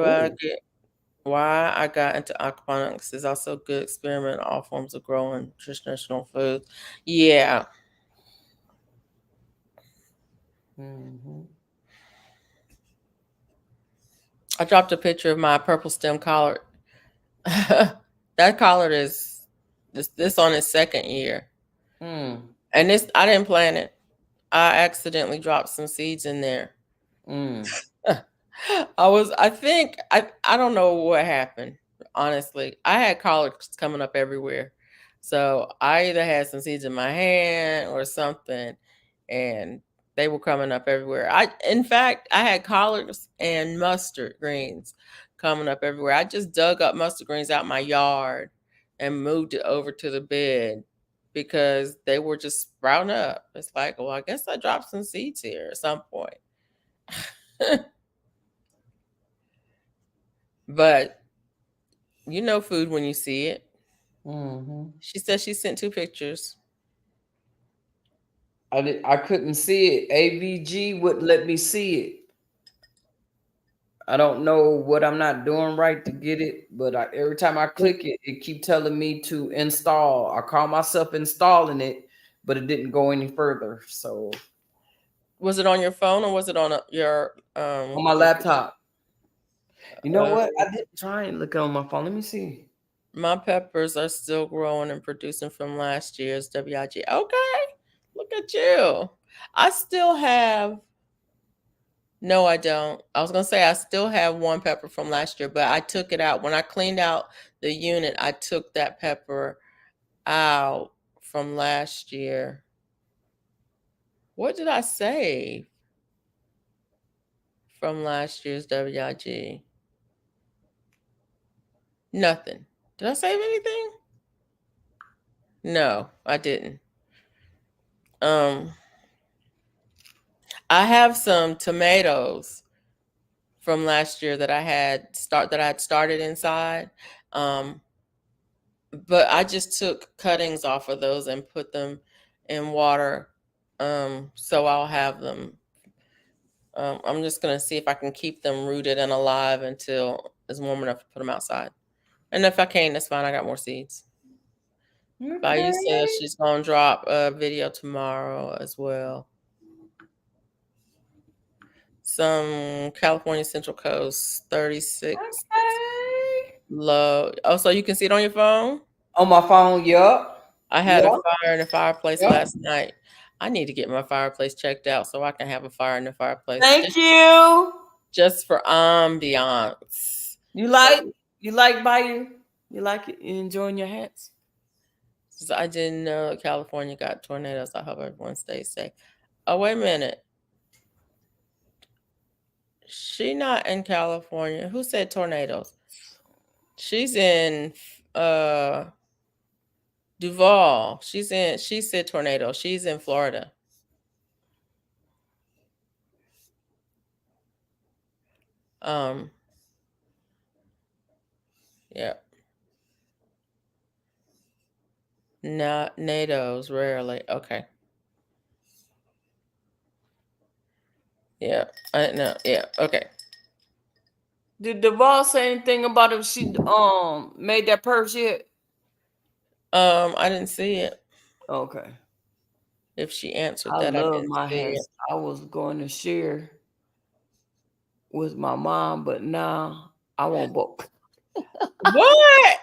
I got into aquaponics is also a good experiment in all forms of growing traditional foods. Yeah. Mm-hmm. I dropped a picture of my purple stem collard. That collard is this on its second year. And this, I didn't plant it. I accidentally dropped some seeds in there. I don't know what happened. Honestly, I had collards coming up everywhere. So I either had some seeds in my hand or something, and they were coming up everywhere. In fact, I had collards and mustard greens coming up everywhere. I just dug up mustard greens out my yard and moved it over to the bed because they were just sprouting up. It's like, well, I guess I dropped some seeds here at some point. But you know food when you see it. Mm-hmm. She said she sent 2 pictures. I couldn't see it. AVG wouldn't let me see it. I don't know what I'm not doing right to get it, but every time I click it, it keep telling me to install. I call myself installing it, but it didn't go any further. So, was it on your phone or was it on your on my laptop? You know what? I didn't try and look on my phone. Let me see. My peppers are still growing and producing from last year's WIG. Okay, look at you. I still have. No, I don't. I was going to say I still have one pepper from last year, but I took it out. When I cleaned out the unit, I took that pepper out from last year. What did I save from last year's WIG? Nothing. Did I save anything? No, I didn't. I have some tomatoes from last year that I had started inside. But I just took cuttings off of those and put them in water. So I'll have them. I'm just going to see if I can keep them rooted and alive until it's warm enough to put them outside. And if I can, that's fine. I got more seeds. Okay. Bayou says she's going to drop a video tomorrow as well. Some California Central Coast, 36. Okay. Low. Oh, so you can see it on your phone? On my phone, yup. I had a fire in the fireplace last night. I need to get my fireplace checked out so I can have a fire in the fireplace. Thank you. Just for ambiance. You like Bayou? You like it? You enjoying your hats? I didn't know California got tornadoes. I hope everyone stays safe. Oh, wait a minute. She not in California. Who said tornadoes? She's in Duval. She said tornado. She's in Florida. Yeah. Not NATO's rarely. Okay. Yeah. I know. Yeah. Okay. Did Duval say anything about if she made that purse yet? I didn't see it. Okay. If she answered I that, I love didn't my see hair. it. I was going to share with my mom, but now I won't book. What?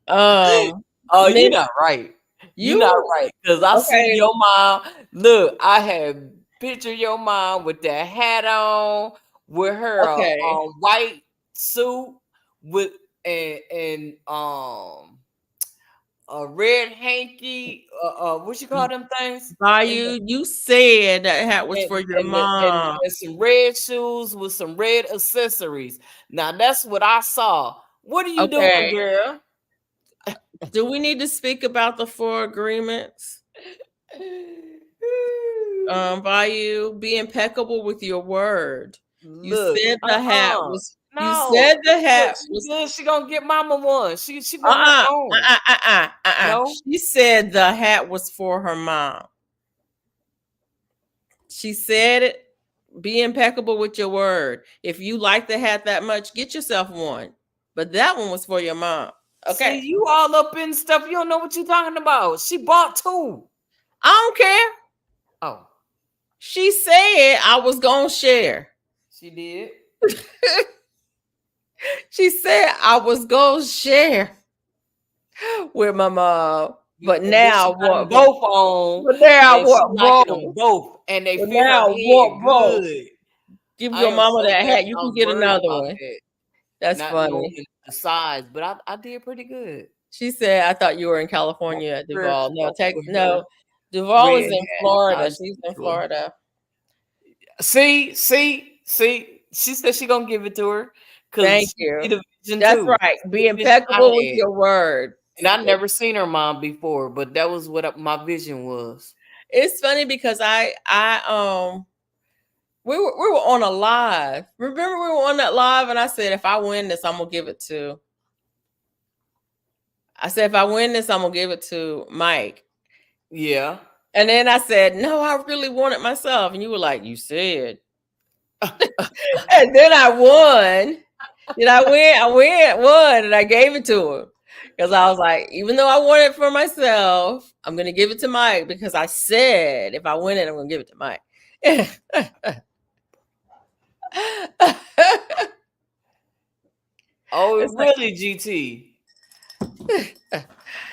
Oh, you're not right. You're not right. Because I see your mom. Look, I had picture your mom with that hat on, with her white suit with and a red hanky. What you call them things? Bayou, you said that hat was for your mom. And some red shoes with some red accessories. Now that's what I saw. What are you doing, girl? Do we need to speak about the 4 agreements? Bayou, be impeccable with your word. You said the hat was. No, you said the hat was. Good. She gonna get mama one. She want her own. No? She said the hat was for her mom. She said it. Be impeccable with your word. If you like the hat that much, get yourself one. But that one was for your mom. Okay. See, you all up in stuff. You don't know what you're talking about. She bought 2. I don't care. Oh. She said I was gonna share. She did. She said I was gonna share with my mom. But now what? Both on. But now what? Both, and they fit her head good. Give your mama that hat. You can get another one. That's not funny. The size, but I did pretty good. She said, "I thought you were in California at Duval." No, Duval is in Florida. She's in Florida. See. She said she gonna give it to her. Thank you. That's right. Be impeccable with your word. And I never seen her mom before, but that was what my vision was. It's funny because we were on a live. Remember we were on that live, and I said, if I win this, I'm gonna give it to. I said, if I win this, I'm gonna give it to Mike. Yeah. And then I said, no, I really want it myself. And you were like, you said. And then I won. Did I win? I won, and I gave it to him. Because I was like, even though I want it for myself, I'm going to give it to Mike because I said if I win it, I'm going to give it to Mike. Oh, it's really GT.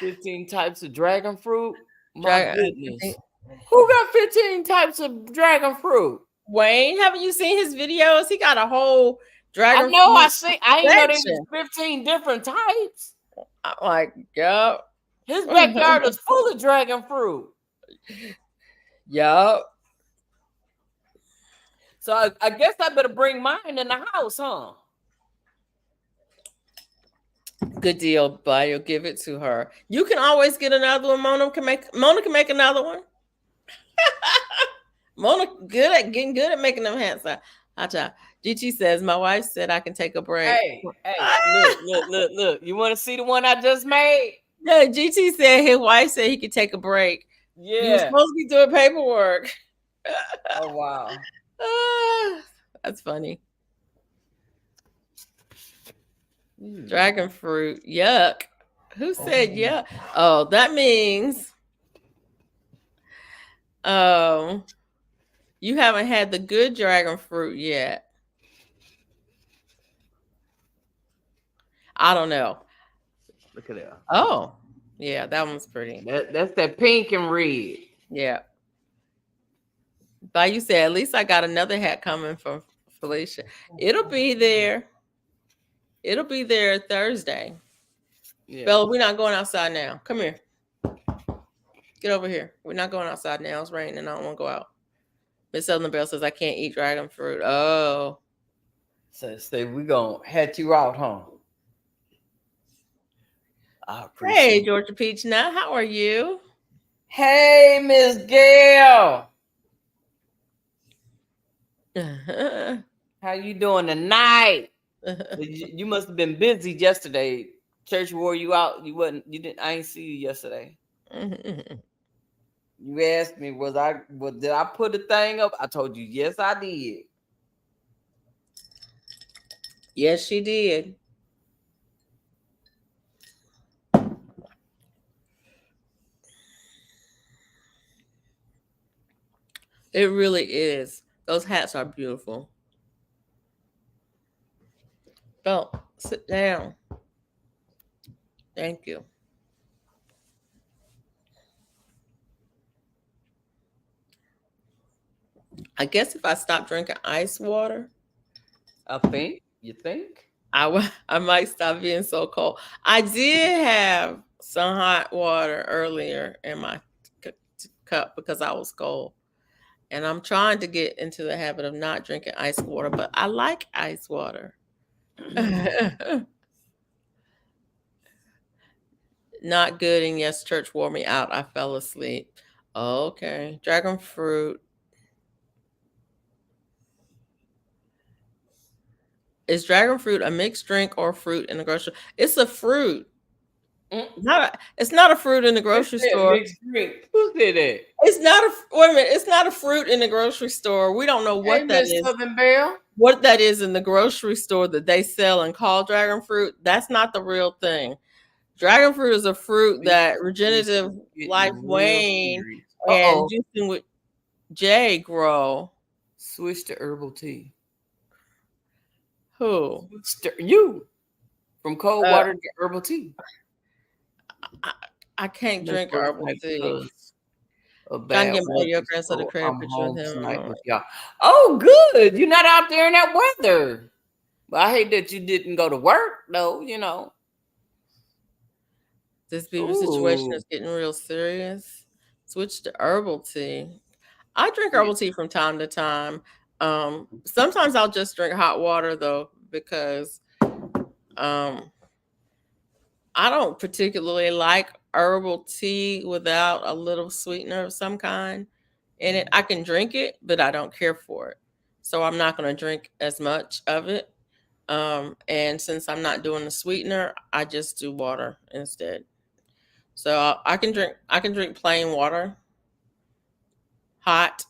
15 types of dragon fruit? My goodness. Who got 15 types of dragon fruit? Wayne, haven't you seen his videos? He got a whole dragon fruit. I know, I ain't know there was 15 different types. I'm like, yup. His backyard is full of dragon fruit. Yup. So I guess I better bring mine in the house, huh? Good deal, but you'll give it to her. You can always get another one. Mona can make another one. Mona getting good at making them hats. GT says, my wife said I can take a break. Hey, look. You want to see the one I just made? Yeah, GT said his wife said he could take a break. Yeah. He was supposed to be doing paperwork. Oh, wow. That's funny. Dragon fruit. Yuck. Who said yuck? Oh, that means you haven't had the good dragon fruit yet. I don't know. Look at that. Oh, yeah, that one's pretty. That's that pink and red. Yeah. But you said, at least I got another hat coming from Felicia. It'll be there. It'll be there Thursday. Yeah. Bella, we're not going outside now. Come here. Get over here. We're not going outside now. It's raining and I don't want to go out. Miss Southern Belle says I can't eat dragon fruit. Oh. So say we gonna hatch you out, huh? I appreciate Hey, it. Georgia Peach Nut, how are you? Hey, Miss Gail. How you doing tonight? You must have been busy yesterday. Church wore you out. You didn't. I ain't see you yesterday. You asked me, did I put a thing up? I told you, yes, I did. Yes, she did. It really is. Those hats are beautiful. Don't sit down. Thank you. I guess if I stop drinking ice water, You think? I might stop being so cold. I did have some hot water earlier in my cup because I was cold. And I'm trying to get into the habit of not drinking ice water, but I like ice water. Not good. And yes, church wore me out. I fell asleep. Okay. Dragon fruit. Is dragon fruit a mixed drink or fruit in the grocery? It's a fruit. It's not a fruit in the grocery store. Mixed drink. Who said that? It's not a wait a minute. It's not a fruit in the grocery store. We don't know what that is. Southern Belle. What that is in the grocery store that they sell and call dragon fruit. That's not the real thing. Dragon fruit is a fruit that Regenerative Life Wayne and Juicing with Jay grow. Switch to herbal tea. Who? You. From cold water to herbal tea. I can't drink herbal tea. Trying to get my yogurt so the credit picture with him. With y'all. Oh, good. You're not out there in that weather. But I hate that you didn't go to work, though, you know. This beaver situation is getting real serious. Switch to herbal tea. I drink herbal tea from time to time. Sometimes I'll just drink hot water, though, because I don't particularly like herbal tea without a little sweetener of some kind in it. I can drink it, but I don't care for it. So I'm not going to drink as much of it. And since I'm not doing the sweetener, I just do water instead. So I can drink plain water, hot.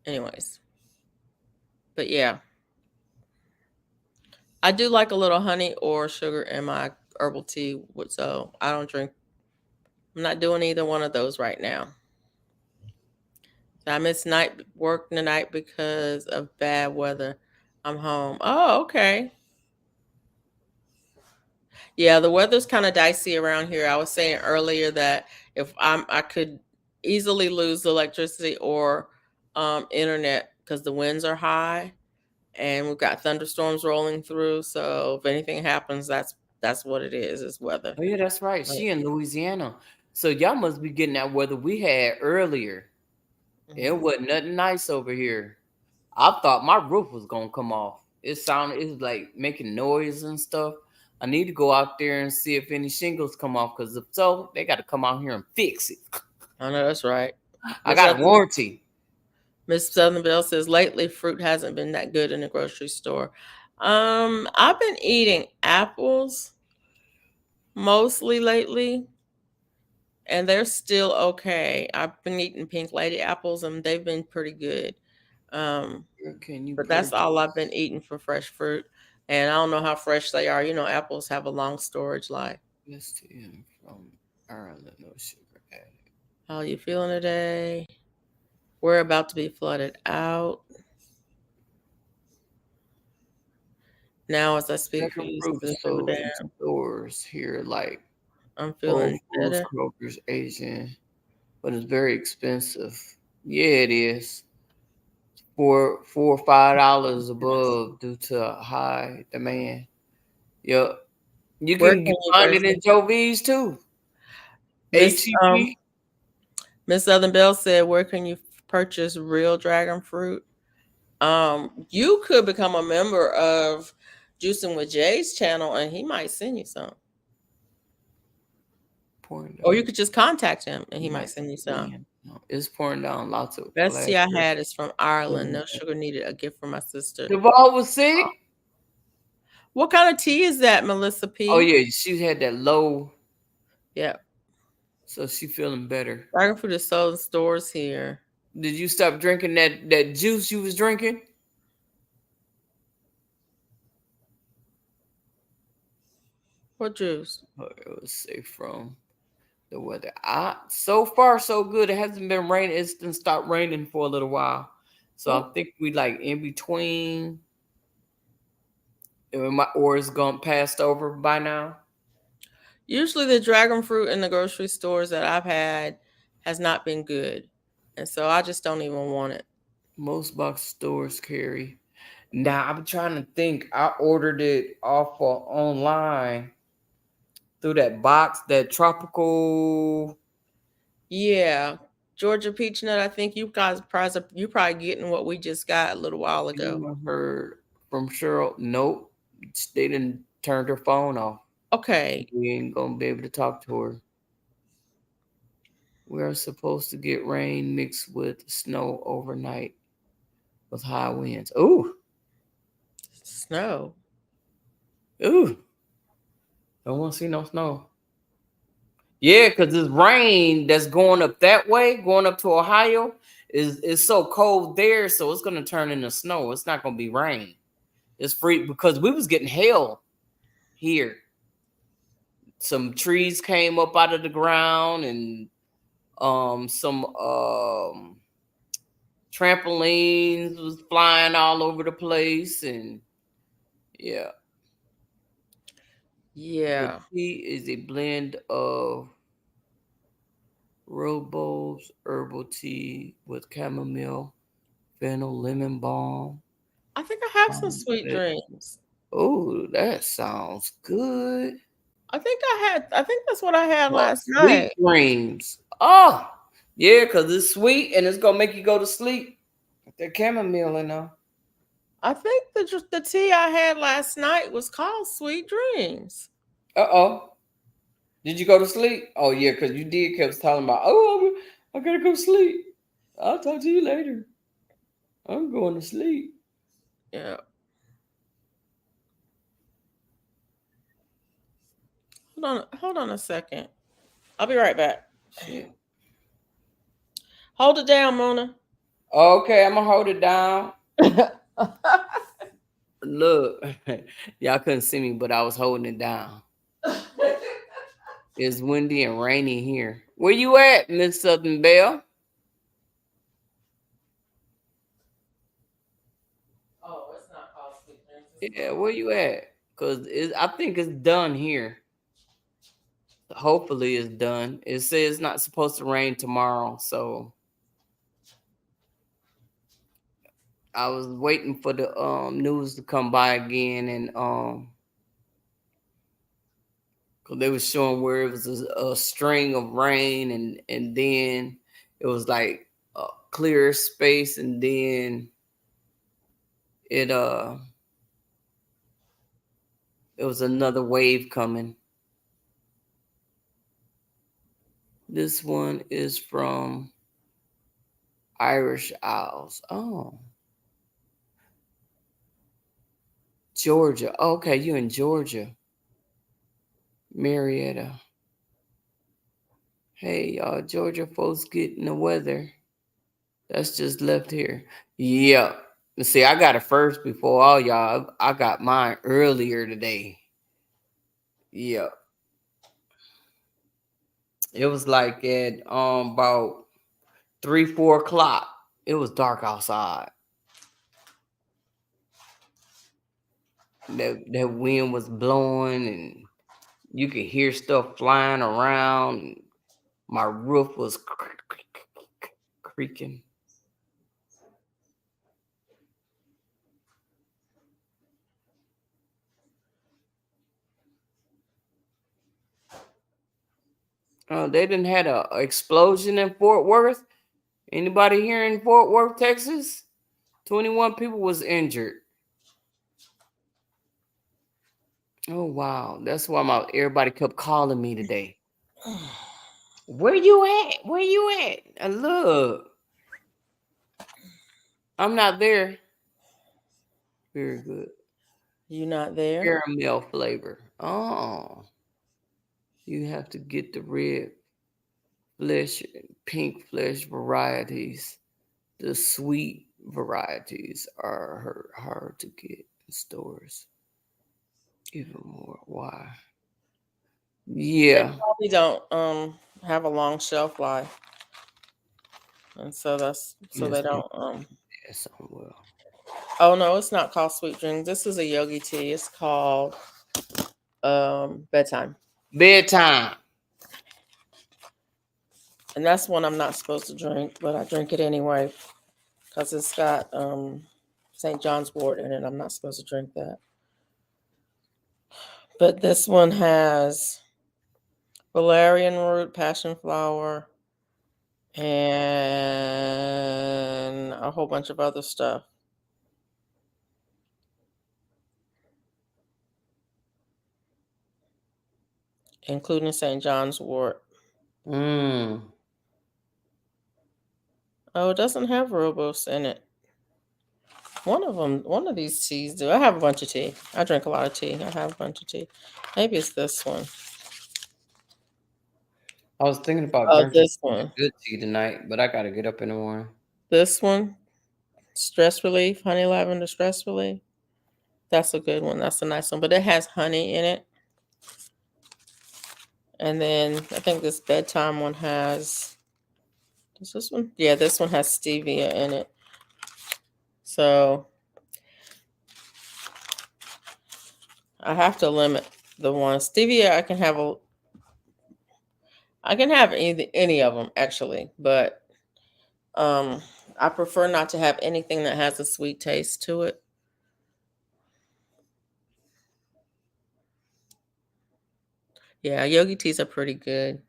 Anyways. But yeah. I do like a little honey or sugar in my herbal tea, so I'm not doing either one of those right now. So I missed work tonight because of bad weather. I'm home. Oh, okay. Yeah, the weather's kind of dicey around here. I was saying earlier that if I could easily lose electricity or internet because the winds are high and we've got thunderstorms rolling through. So if anything happens, that's what it is weather. Oh yeah, that's right. She in Louisiana. So y'all must be getting that weather we had earlier. Mm-hmm. It wasn't nothing nice over here. I thought my roof was gonna come off. It was like making noise and stuff. I need to go out there and see if any shingles come off, because if so, they got to come out here and fix it. I know that's right. I got a warranty. Miss Southern Belle says lately fruit hasn't been that good in the grocery store. I've been eating apples mostly lately, and they're still okay. I've been eating Pink Lady apples, and they've been pretty good. But that's all I've been eating for fresh fruit, and I don't know how fresh they are. You know, apples have a long storage life. Yes, from Ireland, no sugar added. How are you feeling today? We're about to be flooded out. Now, as I speak, stores here, like I'm feeling better. Kroger's Asian, but it's very expensive. Yeah, it is. 4 or $5 above due to high demand. Yep. You Where can can you find it purchase? in Joe V's too. Miss HEB. Miss Southern Belle said, "Where can you purchase real dragon fruit?" You could become a member of Juicing with Jay's channel, and he might send you some. Pouring Or you down. could just contact him, and he might Nice. send you some. Yeah. It's pouring down lots of Best tea I glass. had is from Ireland. No sugar needed. A gift from my sister. Duval was sick. What kind of tea is that, Melissa P? Oh yeah, she had that low, Yeah. so she feeling better. Dragon fruit is sold in stores here. Did you stop drinking that juice you was drinking? What juice? It was safe from the weather. So far so good. It hasn't been raining. It's been stopped raining for a little while. So I think we like in between. Or it's gone passed over by now. Usually the dragon fruit in the grocery stores that I've had has not been good. And so I just don't even want it. Most box stores carry. Now I'm trying to think. I ordered it off of online through that box, that tropical. Yeah. Georgia peach nut, I think you guys you probably getting what we just got a little while ago. I heard from Cheryl. Nope. They didn't turn her phone off. Okay. We ain't gonna be able to talk to her. We are supposed to get rain mixed with snow overnight with high winds. Ooh. Snow. Ooh. Don't want to see no snow. Yeah, because this rain that's going up that way, going up to Ohio, is so cold there, so it's gonna turn into snow. It's not gonna be rain. It's free because we was getting hail here. Some trees came up out of the ground and some trampolines was flying all over the place, and yeah. Yeah. The tea is a blend of rooibos, herbal tea with chamomile, fennel, lemon balm. I think I have some sweet dreams. Oh, that sounds good. I think that's what I had last Sweet night. dreams. Oh, yeah, because it's sweet and it's gonna make you go to sleep. That chamomile in there. I think the tea I had last night was called Sweet Dreams. Uh-oh. Did you go to sleep? Oh yeah, because you did kept talking about, oh, I gotta go sleep. I'll talk to you later. I'm going to sleep. Yeah. Hold on a second. I'll be right back. Shit. Hold it down, Mona. Okay, I'm gonna hold it down. Look, y'all couldn't see me, but I was holding it down. It's windy and rainy here. Where you at, Miss Southern Belle? Oh, it's not called Sweet Dreams. Yeah, where you at? Because I think it's done here. Hopefully it's done. It says it's not supposed to rain tomorrow, so I was waiting for the news to come by again, and because they was showing where it was a string of rain, and then it was like a clear space, and then it was another wave coming. This one is from Irish Isles. Oh. Georgia. Oh, okay, you in Georgia. Marietta. Hey, y'all, Georgia folks getting the weather. That's just left here. Yeah. See, I got it first before all y'all. I got mine earlier today. Yeah. It was like at about 3-4 o'clock. It was dark outside. That wind was blowing and you could hear stuff flying around. My roof was creaking. They didn't had a explosion in Fort Worth. Anybody here in Fort Worth, Texas? 21 people was injured. Oh wow, that's why everybody kept calling me today. Where you at? Where you at? Look, I'm not there. Very good. You not there? Caramel flavor. Oh, you have to get the red flesh, pink flesh varieties. The sweet varieties are hard to get in stores. Even more. Why? They Yeah. probably don't have a long shelf life. And so they Yes, don't yes, well. oh no, it's not called sweet drink. This is a yogi tea. It's called bedtime. Bedtime. And that's one I'm not supposed to drink, but I drink it anyway because it's got St. John's wort in it. I'm not supposed to drink that. But this one has valerian root, passion flower, and a whole bunch of other stuff. Including St. John's wort. Mm. Oh, it doesn't have rooibos in it. One of these teas do. I have a bunch of tea. I drink a lot of tea. I have a bunch of tea. Maybe it's this one. I was thinking about drinking This one. good tea tonight, but I gotta get up in the morning. This one, stress relief, honey lavender stress relief. That's a good one. That's a nice one, but it has honey in it. And then I think this bedtime one has. Does this one? Yeah, this one has stevia in it. So I have to limit the one. Stevia, I can have any of them actually, but I prefer not to have anything that has a sweet taste to it. Yeah, yogi teas are pretty good.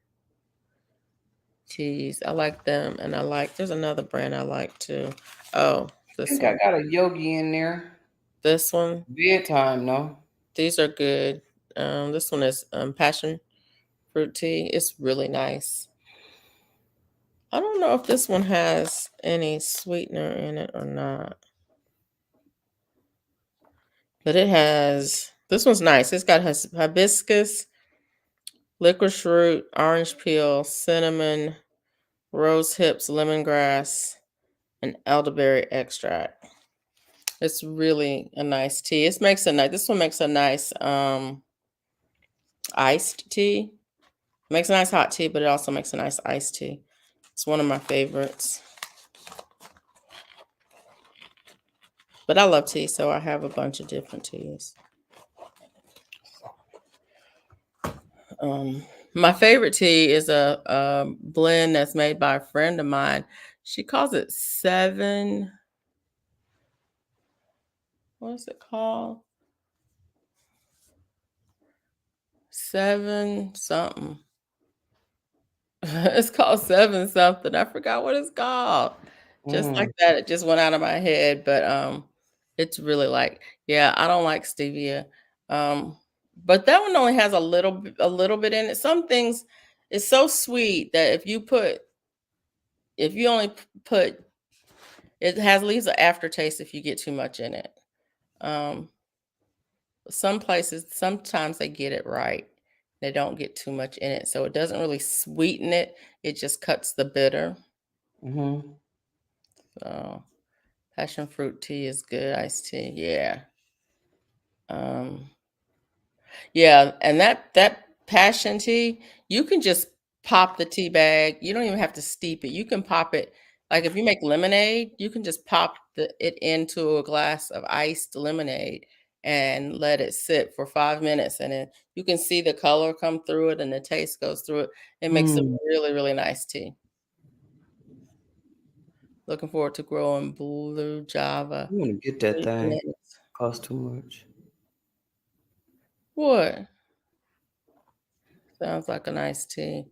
Teas, I like them, and there's another brand I like too. Oh, I this think one. I got a yogi in there. This one. Bedtime, no. These are good. This one is passion fruit tea. It's really nice. I don't know if this one has any sweetener in it or not. But this one's nice. It's got hibiscus, licorice root, orange peel, cinnamon, rose hips, lemongrass, and elderberry extract. It's really a nice tea. This one makes a nice iced tea. It makes a nice hot tea, but it also makes a nice iced tea. It's one of my favorites. But I love tea, so I have a bunch of different teas. My favorite tea is a blend that's made by a friend of mine. She calls it what is it called? 7 something. It's called 7 something. I forgot what it's called. Just like that, it just went out of my head. But it's really yeah, I don't like stevia. But that one only has a little bit in it. Some things it's so sweet that if you only put it leaves an aftertaste if you get too much in it. Some places sometimes they get it right. They don't get too much in it, so it doesn't really sweeten it. It just cuts the bitter. So passion fruit tea is good. Iced tea, yeah. Yeah, and that passion tea, you can just pop the tea bag. You don't even have to steep it. You can pop it. Like if you make lemonade, you can just pop it into a glass of iced lemonade and let it sit for 5 minutes, and then you can see the color come through it and the taste goes through it. It makes a really, really nice tea. Looking forward to growing blue java. I want to get that thing. Minutes. Cost too much. What? Sounds like a nice tea.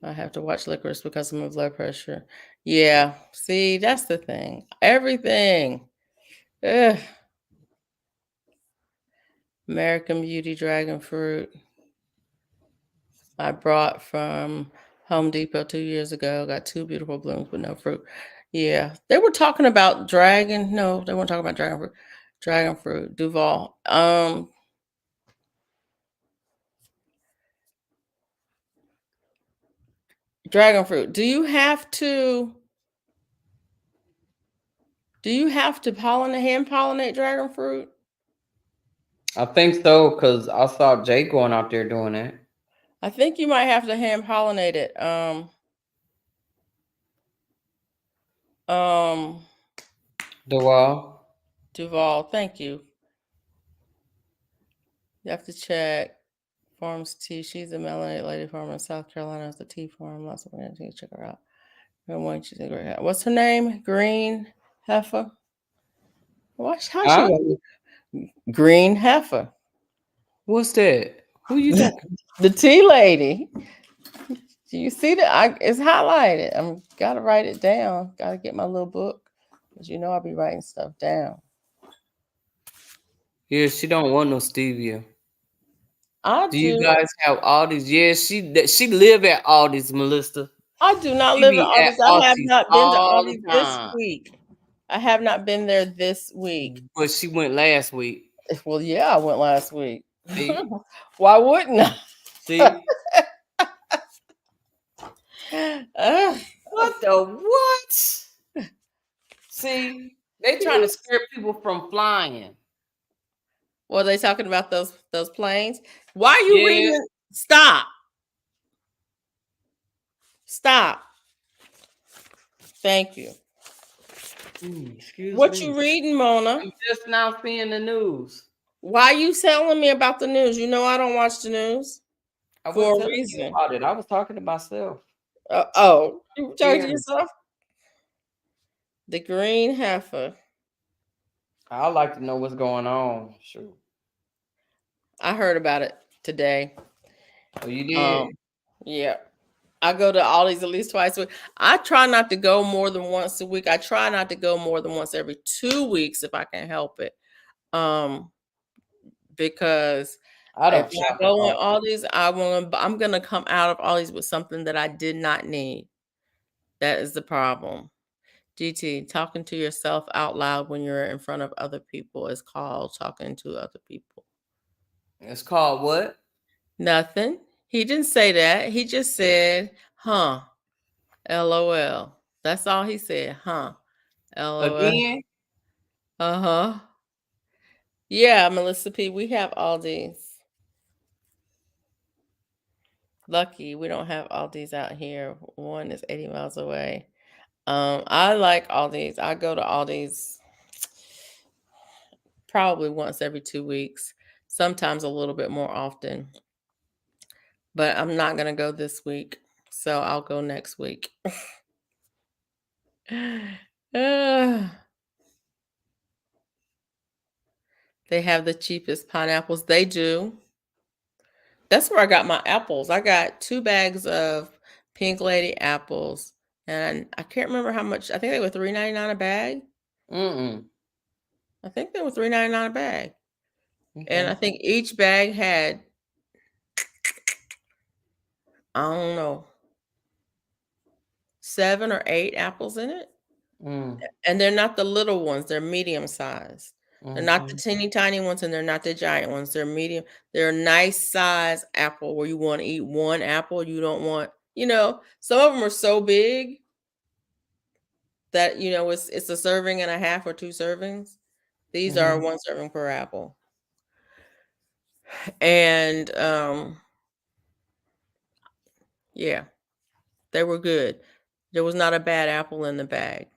I have to watch licorice because of my blood pressure. Yeah. See, that's the thing. Everything. Ugh. American Beauty dragon fruit. I brought from Home Depot 2 years ago. Got 2 beautiful blooms with no fruit. Yeah. They were talking about dragon. No, they weren't talking about dragon fruit. Dragon fruit. Duval. Dragon fruit. Do you have to hand pollinate dragon fruit? I think so, because I saw Jay going out there doing it. I think you might have to hand pollinate it. Duval, thank you. You have to check Farms Tea. She's a melanated lady farmer in South Carolina. It's a tea farm. Lots of women. Check her out. What's her name? Green Heifer. Huh? Green Heifer. What's that? Who you talking? The tea lady. Do you see that? It's highlighted. I'm gotta write it down. Gotta get my little book. Because you know I'll be writing stuff down. Yeah, she don't want no stevia. I Do you guys have Aldi's? Yeah, she live at Aldi's, Melissa. I do not She live be at Aldi's. at I have Aldi's not been to all the Aldi's this time. week. I have not been there this week. But she went last week. Well, yeah, I went last week. See? Why wouldn't I? See? What the what? See, they trying to scare people from flying. Well, they talking about those planes. Why are you reading? Stop. Thank you. Excuse what me. You reading, Mona? I'm just now seeing the news. Why are you telling me about the news? You know I don't watch the news. For a reason. About it. I was talking to myself. You were talking to yourself? The Green Heifer. I'd like to know what's going on. Sure. I heard about it today. Oh, you did? Yeah. I go to Aldi's at least twice a week. I try not to go more than once a week. I try not to go more than once every 2 weeks if I can help it. Because if I go in Aldi's, I'm gonna come out of Aldi's with something that I did not need. That is the problem. GT, talking to yourself out loud when you're in front of other people is called talking to other people. It's called what? Nothing. He didn't say that. He just said, huh. LOL. That's all he said, huh. LOL. Again? Uh-huh. Yeah, Melissa P, we have Aldi's. Lucky we don't have Aldi's out here. One is 80 miles away. I like Aldi's. I go to Aldi's probably once every 2 weeks, sometimes a little bit more often. But I'm not going to go this week, so I'll go next week. They have the cheapest pineapples. They do. That's where I got my apples. I got 2 bags of Pink Lady apples, and I can't remember how much. I think they were $3.99 a bag. I think they were $3.99 a bag. Okay. And I think each bag had, I don't know, 7 or 8 apples in it. And they're not the little ones. They're medium sized. They're not the teeny tiny ones, and they're not the giant ones. They're medium. They're a nice size apple where you want to eat one apple. You don't want, some of them are so big that, it's a serving and a half or 2 servings. These are 1 serving per apple. And yeah, they were good. There was not a bad apple in the bag.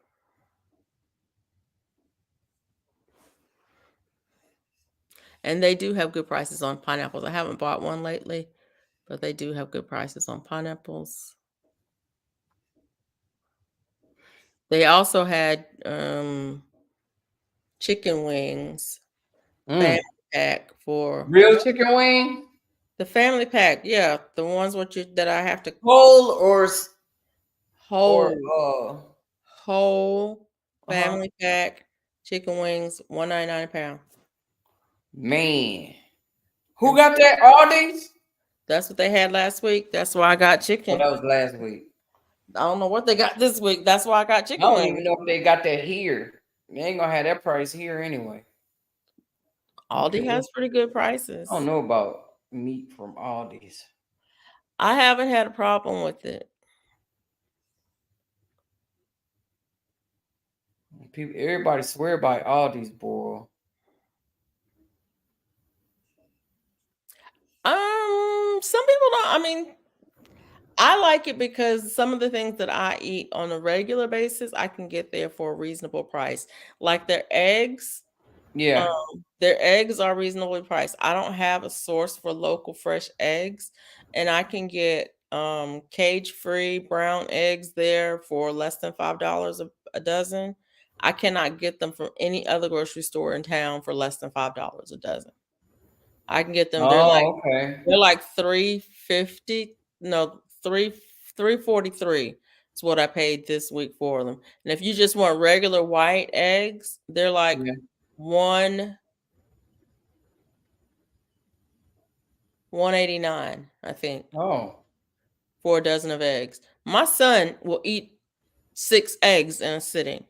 And they do have good prices on pineapples. I haven't bought one lately, but they do have good prices on pineapples. They also had chicken wings pack for real chicken wing. The family pack, yeah, the ones that I have to Whole or whole whole uh-huh. family pack chicken wings, $1.99 a pound. Man. Who got that? Aldi's? That's what they had last week. That's why I got Oh, chicken. that was last week. I don't know what they got this week. That's why I got I chicken don't wings. even know if they got that here. They ain't gonna have that price here anyway. Aldi Okay. has pretty good prices. I don't know about meat from Aldi's. I haven't had a problem with it. People, everybody swear by Aldi's, boy. Some people don't. I mean, I like it because some of the things that I eat on a regular basis, I can get there for a reasonable price. Like their eggs. Yeah. Their eggs are reasonably priced. I don't have a source for local fresh eggs, and I can get cage-free brown eggs there for less than $5 a dozen. I cannot get them from any other grocery store in town for less than $5 a dozen. I can get them. Oh, okay. They're like $3.50. No, $3.43 is what I paid this week for them. And if you just want regular white eggs, they're like Yeah. $1.89, I think, Oh. for a dozen of eggs. My son will eat 6 eggs in a sitting.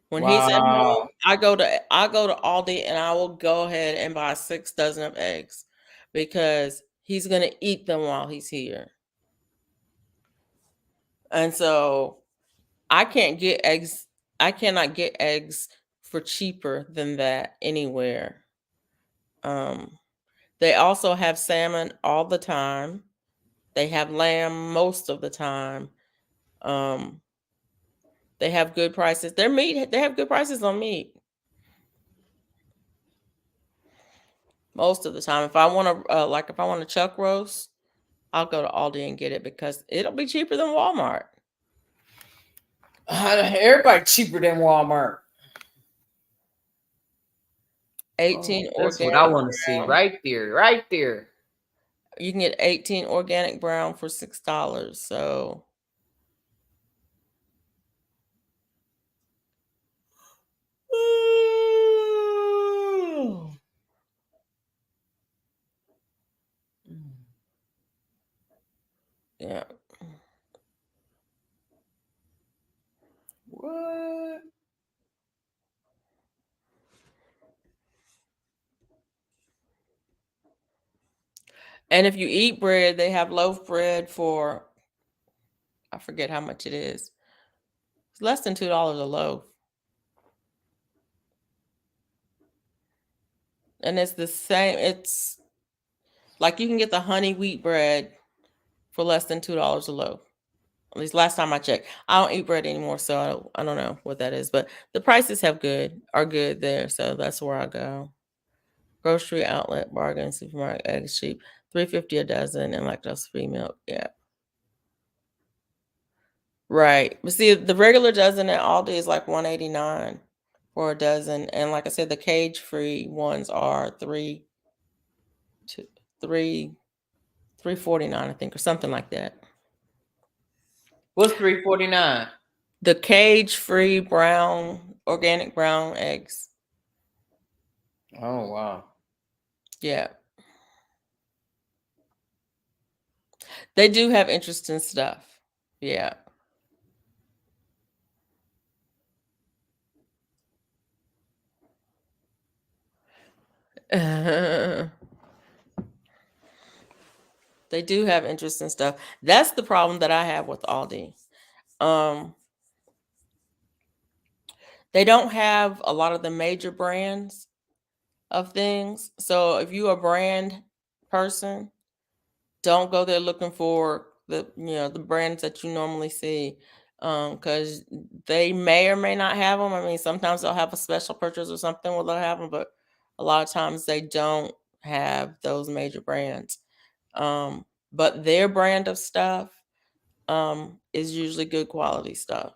When he's at home, Wow. I go to Aldi and I will go ahead and buy 6 dozen of eggs because he's gonna eat them while he's here. And so I cannot get eggs for cheaper than that anywhere. They also have salmon all the time. They have lamb most of the time. They have good prices. They have good prices on meat. Most of the time. If I want a chuck roast, I'll go to Aldi and get it because it'll be cheaper than Walmart. Everybody cheaper than Walmart. 18 That's what organic I want to see brown. right there. Right there. You can get 18 organic brown for $6. So yeah. What? And if you eat bread, they have loaf bread for, I forget how much it is. It's less than $2 a loaf. And it's the same. It's like you can get the honey wheat bread for less than $2 a loaf. At least last time I checked. I don't eat bread anymore, so I don't know what that is. But the prices are good there. So that's where I go. Grocery outlet, bargain, supermarket, eggs cheap, $3.50 a dozen, and lactose-free milk. Yeah. Right. But see, the regular dozen at Aldi is like $1.89 for a dozen. And like I said, the cage-free ones are $3.49, I think, or something like that. What's $3.49? The cage-free organic brown eggs. Oh wow. Yeah. They do have interesting stuff. Yeah. They do have interesting stuff. That's the problem that I have with Aldi. They don't have a lot of the major brands of things. So if you're a brand person, don't go there looking for the brands that you normally see, because they may or may not have them. I mean, sometimes they'll have a special purchase or something where they'll have them, but a lot of times they don't have those major brands. But their brand of stuff is usually good quality stuff.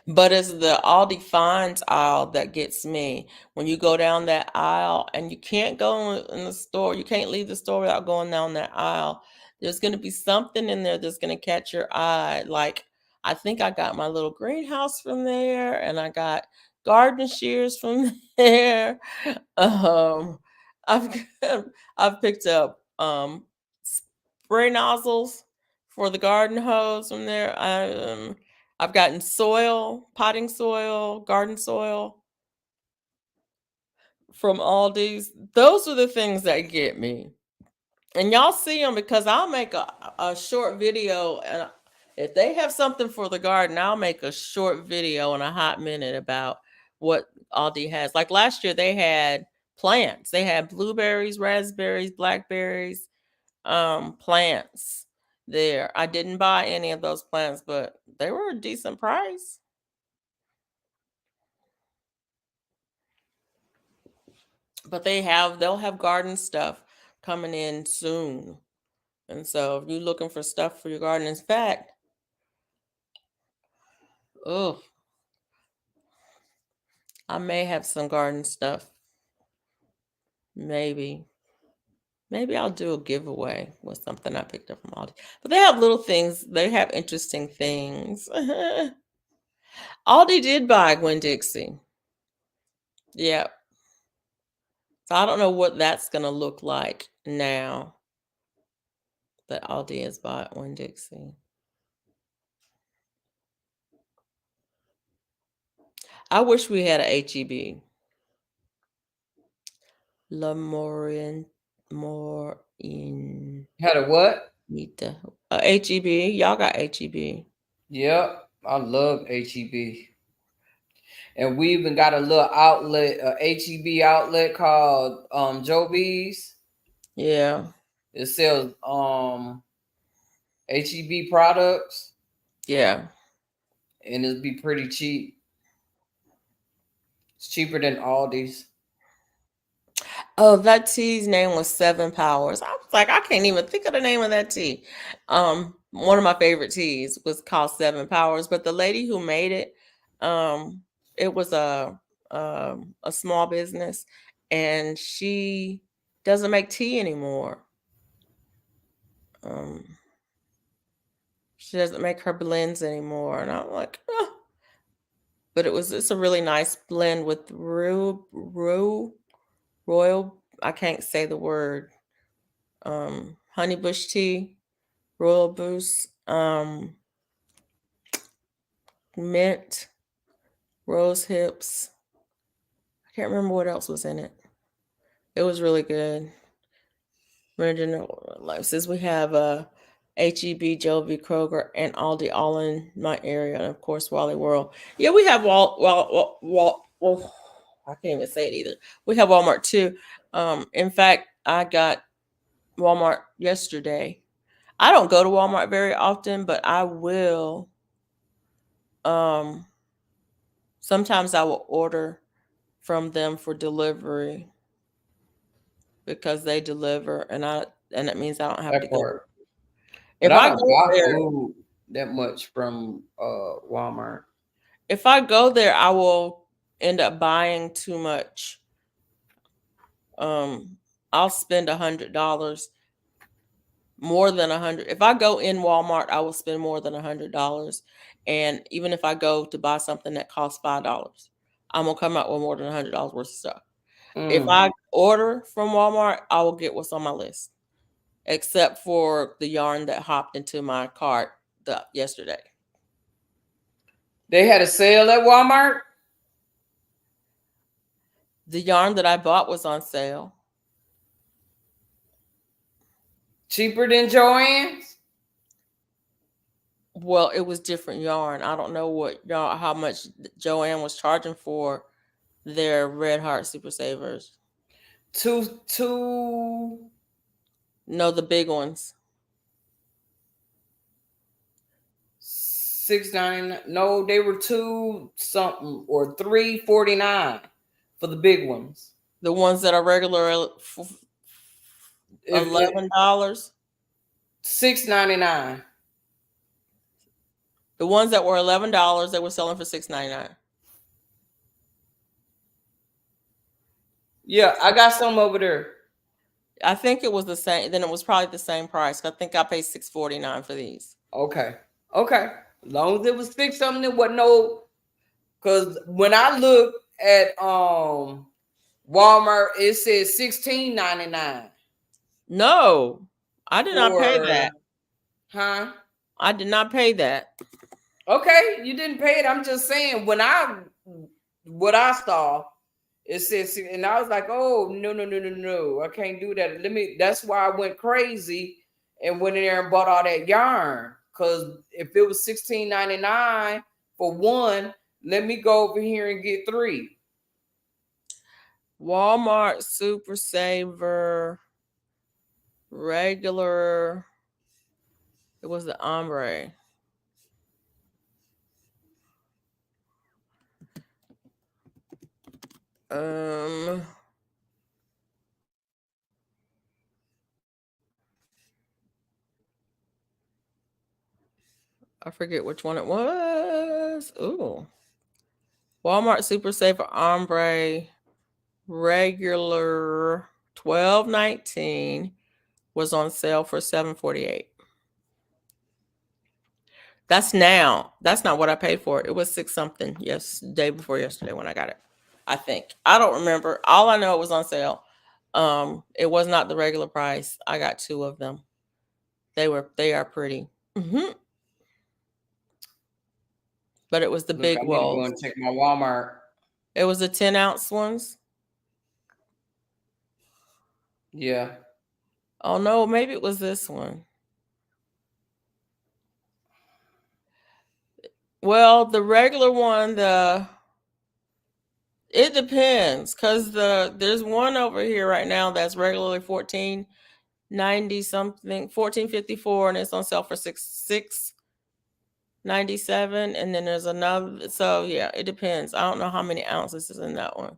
But it's the Aldi Finds aisle that gets me. When you go down that aisle, and you can't go in the store, you can't leave the store without going down that aisle. There's going to be something in there that's going to catch your eye. Like, I think I got my little greenhouse from there, and I got garden shears from there. Um, I've I've picked up spray nozzles for the garden hose from there. I've gotten soil, potting soil, garden soil from Aldi's. Those are the things that get me. And y'all see them because I'll make a short video. And if they have something for the garden, I'll make a short video in a hot minute about what Aldi has. Like last year, they had plants. They had blueberries, raspberries, blackberries, plants there. I didn't buy any of those plants, but they were a decent price. But they'll have garden stuff coming in soon. And so if you're looking for stuff for your garden, in fact, oh, I may have some garden stuff. Maybe I'll do a giveaway with something I picked up from Aldi. But they have little things. They have interesting things. Aldi did buy Winn-Dixie. Yeah. So I don't know what that's going to look like now that Aldi has bought Winn-Dixie. I wish we had a HEB. More in Had a what? HEB. Y'all got HEB. Yep, I love HEB. And we even got a little outlet, a HEB outlet called Joe B's. Yeah. It sells HEB products. Yeah. And it'll be pretty cheap. It's cheaper than Aldi's. Oh, that tea's name was 7 Powers. I was like, I can't even think of the name of that tea. One of my favorite teas was called 7 Powers, but the lady who made it, it was a small business, and she doesn't make tea anymore. She doesn't make her blends anymore, and I'm like, oh. But it's a really nice blend with royal. I can't say the word. Honeybush tea, royal boost, mint, rose hips. I can't remember what else was in it. It was really good. Since we have HEB, Joe B. Kroger, and Aldi all in my area, and of course Wally World. Yeah, we have I can't even say it either. We have Walmart too. In fact, I got Walmart yesterday. I don't go to Walmart very often, but I will. Sometimes I will order from them for delivery because they deliver, and it means I don't have to go. If I don't buy food that much from Walmart. If I go there, I will end up buying too much. I'll spend $100, more than $100. If I go in Walmart, I will spend more than $100. And even if I go to buy something that costs $5, I'm gonna come out with more than $100 worth of stuff. If I order from Walmart, I will get what's on my list, except for the yarn that hopped into my cart yesterday. They had a sale at Walmart? The yarn that I bought was on sale. Cheaper than Joann's? Well, it was different yarn. I don't know how much Joann was charging for their Red Heart Super Savers. Two. No, the big ones. $6.99. No, they were $2 something or $3.49 for the big ones. The ones that are regular $11. $6.99. The ones that were $11, they were selling for $6.99. Yeah, I got some over there. I think it was the same. Then it was probably the same price. I think I paid $6.49 for these. Okay. Okay. As long as it was fixed something, it wasn't no. Because when I looked at Walmart, it said $16.99. No, I did not pay that. Huh? I did not pay that. Okay, you didn't pay it. I'm just saying what I saw, it says, and I was like, oh no, I can't do that. That's why I went crazy and went in there and bought all that yarn. Cause if it was $16.99 for one, let me go over here and get 3. Walmart Super Saver regular. It was the ombre. I forget which one it was. Ooh. Walmart Super Saver Ombre regular $12.19 was on sale for $7.48. That's now. That's not what I paid for it. It was $6 something. Yes, day before yesterday when I got it. I think. I don't remember. All I know it was on sale. It was not the regular price. I got 2 of them. They are pretty. But it was the big rolls. I'm going to check my Walmart. It was the 10-ounce ones. Yeah. Oh no, maybe it was this one. Well, the regular one, it depends, because there's one over here right now that's regularly $14.90 something, $14.54, and it's on sale for $6.97, and then there's another. So yeah, it depends. I don't know how many ounces is in that one.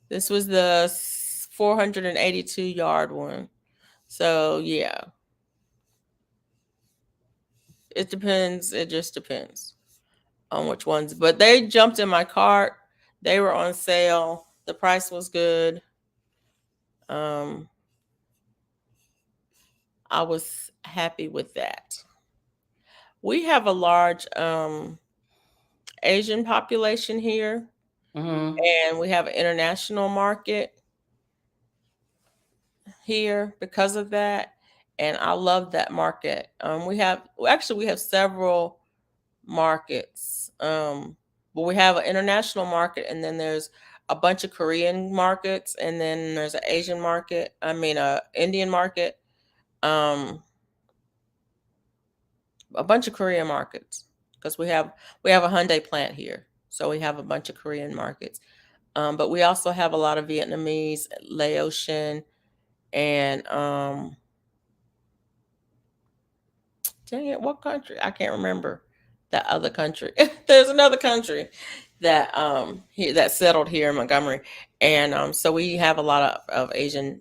This was the 482 yard one. So yeah, it depends. It just depends on which ones. But they jumped in my cart. They were on sale. The price was good. I was happy with that. We have a large Asian population here, and we have an international market here because of that. And I love that market. We have several markets, but we have an international market, and then there's a bunch of Korean markets, and then there's an Asian market. I mean, a Indian market, a bunch of Korean markets, because we have a Hyundai plant here, so we have a bunch of Korean markets. But we also have a lot of Vietnamese, Laotian, and dang it, what country? I can't remember that other country. There's another country that that settled here in Montgomery, and so we have a lot of Asian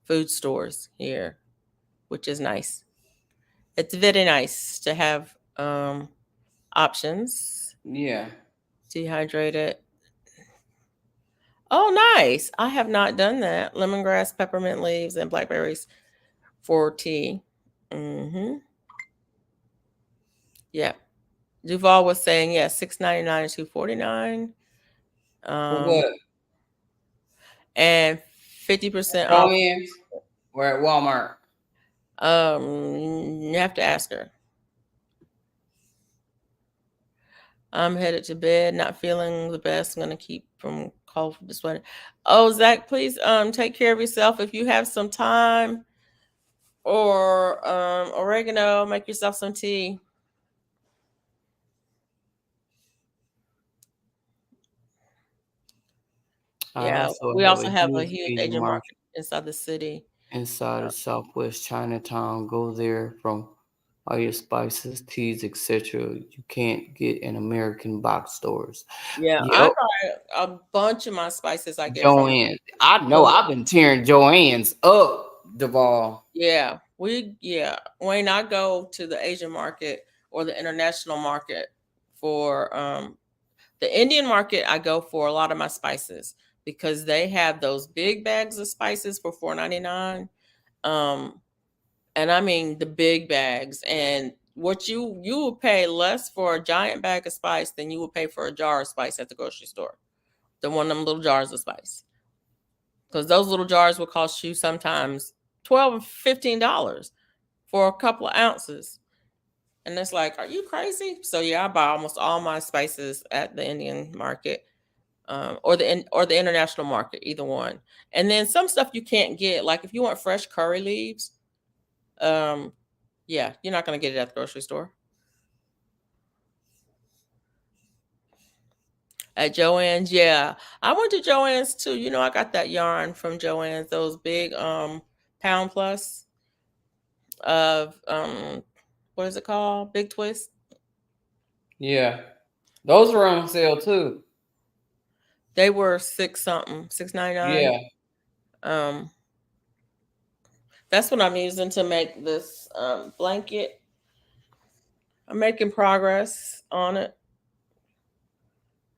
food stores here, which is nice. It's very nice to have options. Yeah. Dehydrated. Oh, nice. I have not done that. Lemongrass, peppermint leaves, and blackberries for tea. Yeah. Duval was saying, yeah, $6.99 and $2.49. For what? And 50% off. Or at Walmart? You have to ask her. I'm headed to bed, not feeling the best. I'm gonna keep from cold from the sweating. Oh, Zach, please take care of yourself. If you have some time or oregano, make yourself some tea. Yeah, we also have a huge Asian market inside the city. Inside of Southwest Chinatown. Go there from all your spices, teas, etc. You can't get in American box stores. Yeah, I buy a bunch of my spices I get Joann's. I know I've been tearing Joann's up, Duval. Yeah, When I go to the Asian market or the international market for the Indian market, I go for a lot of my spices because they have those big bags of spices for $4.99. And I mean the big bags. And what you will pay less for a giant bag of spice than you will pay for a jar of spice at the grocery store. The one of them little jars of spice. Because those little jars will cost you sometimes $12 and $15 for a couple of ounces. And it's like, are you crazy? So yeah, I buy almost all my spices at the Indian market, or the international market, either one. And then some stuff you can't get, like if you want fresh curry leaves, yeah, you're not gonna get it at the grocery store. At Joann's, yeah, I went to Joann's too. You know, I got that yarn from Joann's, those big pound plus of what is it called? Big Twist. Yeah, those are on sale too. They were $6.99. Yeah. That's what I'm using to make this blanket. I'm making progress on it.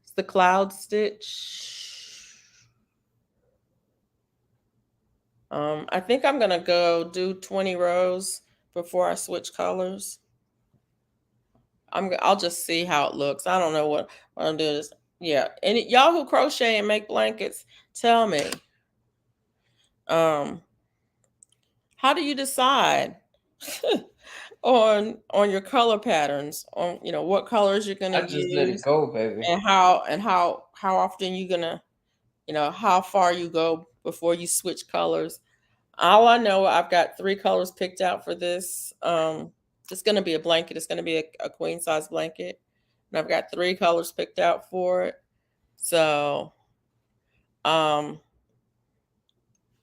It's the cloud stitch. I think I'm gonna go do 20 rows before I switch colors. I'll just see how it looks. I don't know what I'm doing. Yeah, and y'all who crochet and make blankets, tell me. How do you decide on your color patterns? On what colors you're gonna I just let it use, go, baby. and how often you're gonna how far you go before you switch colors. All I know, I've got 3 colors picked out for this. It's going to be a blanket. It's going to be a queen size blanket. And I've got 3 colors picked out for it. So, but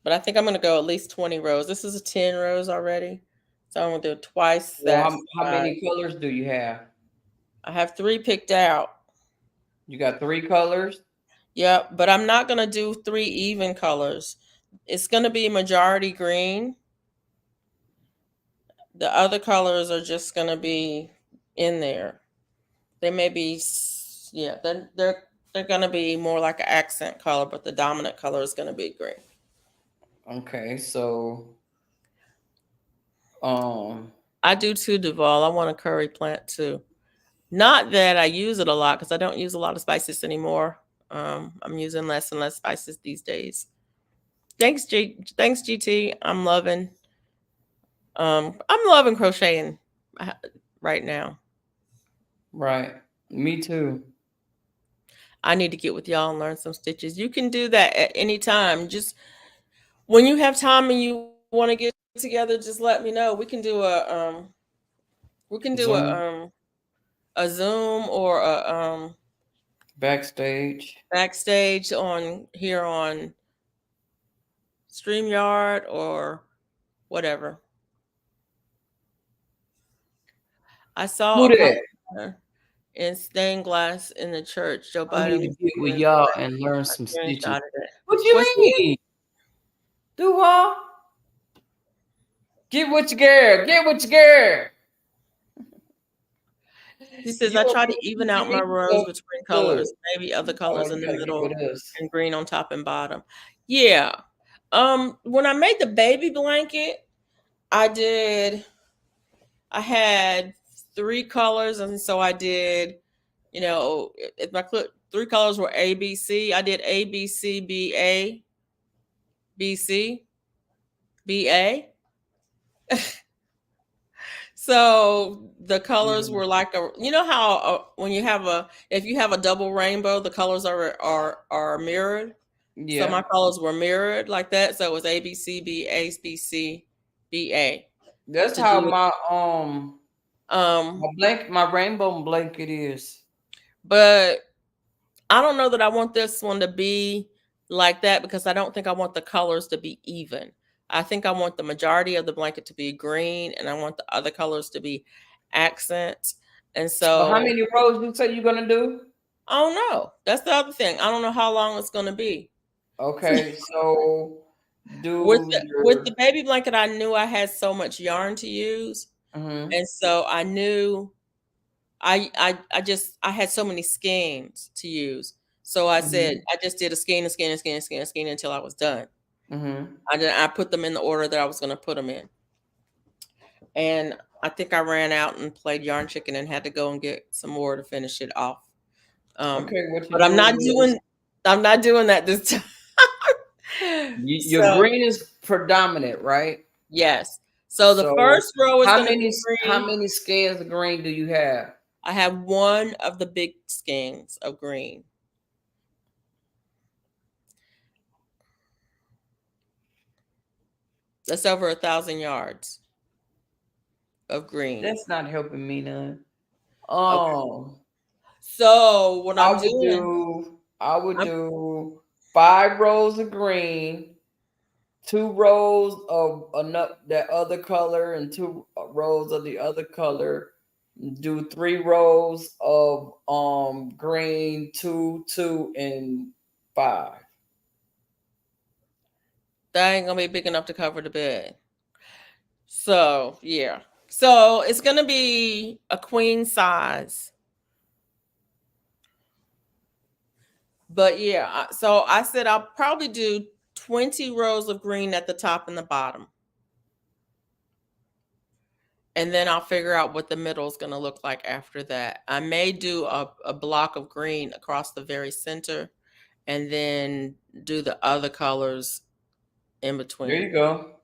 I think I'm going to go at least 20 rows. This is a 10 rows already. So I'm going to do twice that. Well, how many colors do you have? I have 3 picked out. You got 3 colors? Yep, but I'm not going to do 3 even colors. It's going to be majority green. The other colors are just going to be in there. They may be, yeah, they're going to be more like an accent color, but the dominant color is going to be green. Okay, so I do too, Duval. I want a curry plant too. Not that I use it a lot because I don't use a lot of spices anymore. I'm using less and less spices these days. Thanks, GT. I'm loving crocheting right now. Right. Me too. I need to get with y'all and learn some stitches. You can do that at any time. Just when you have time and you want to get together, just let me know. We can do a Zoom or a backstage on here on StreamYard or whatever. I saw in stained glass in the church. Joe Biden. I need to get with y'all and learn some stitches. What you mean? Do what? Get with your girl. Get with your girl. He says, I try to even out my rows between colors, maybe other colors in the middle and green on top and bottom. Yeah. When I made the baby blanket, I had 3 colors, and so I did, if my 3 colors were A, B, C, I did A, B, C, B, A, B, C, B, A. So the colors were like how when you have if you have a double rainbow, the colors are mirrored. Yeah. So my colors were mirrored like that. So it was A, B, C, B, A, B, C, B, A. That's how my rainbow blanket is. But I don't know that I want this one to be like that because I don't think I want the colors to be even. I think I want the majority of the blanket to be green, and I want the other colors to be accents. And so, how many rows you say you're gonna do? I don't know. That's the other thing. I don't know how long it's gonna be. Okay, so With do the your. baby blanket, I knew I had so much yarn to use, Mhm. and so I knew I had so many skeins to use. So I said Mhm. I just did a skein, a skein, a skein, a skein, a skein until I was done. Mhm. I put them in the order that I was going to put them in, and I think I ran out and played yarn chicken and had to go and get some more to finish it off. Okay, what you But doing is I'm not doing that this time. your So green is predominant, right? yes. So the So first row is going to be how green. many scales of green do you have? I have one of the big skeins of green. That's over 1,000 yards of green. That's not helping me none. Okay. Um, So what I I'm would doing, do I would I'm, do 5 rows of green, 2 rows of another that other color, and 2 rows of the other color. Do 3 rows of green, two, and 5. that ain't gonna be big enough to cover the bed. So yeah. So it's gonna be a queen size. But yeah, so I said I'll probably do 20 rows of green at the top and the bottom. And then I'll figure out what the middle is going to look like after that. I may do a block of green across the very center and then do the other colors in There between. you go.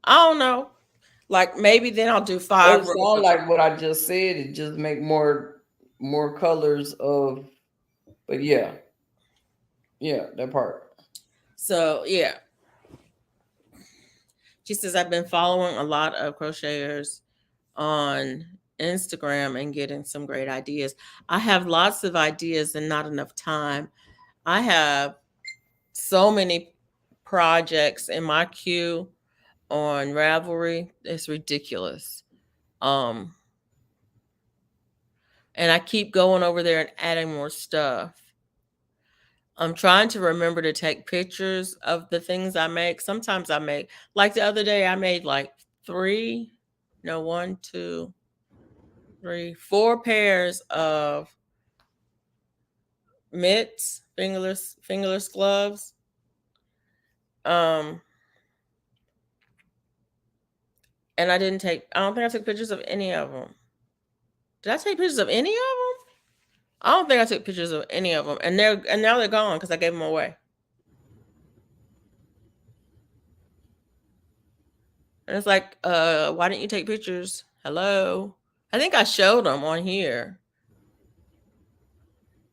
I don't know. Like maybe then I'll do Doesn't 5 rows sound of, like what I just said. It just make more colors of. But yeah, that part. so yeah. She says I've been following a lot of crocheters on Instagram and getting some great ideas. I have lots of ideas and not enough time. I have so many projects in my queue on Ravelry. It's ridiculous. Um, and I keep going over there and adding more stuff. I'm trying to remember to take pictures of the things I make. Sometimes I make, like the other day, I made like one, two, three, 4 pairs of mitts, fingerless gloves. Um, and I don't think I took pictures of any of them. Did I take pictures of any of them? I don't think I took pictures of any of them, and now they're gone because I gave them away. And it's like, why didn't you take pictures? Hello, I think I showed them on here,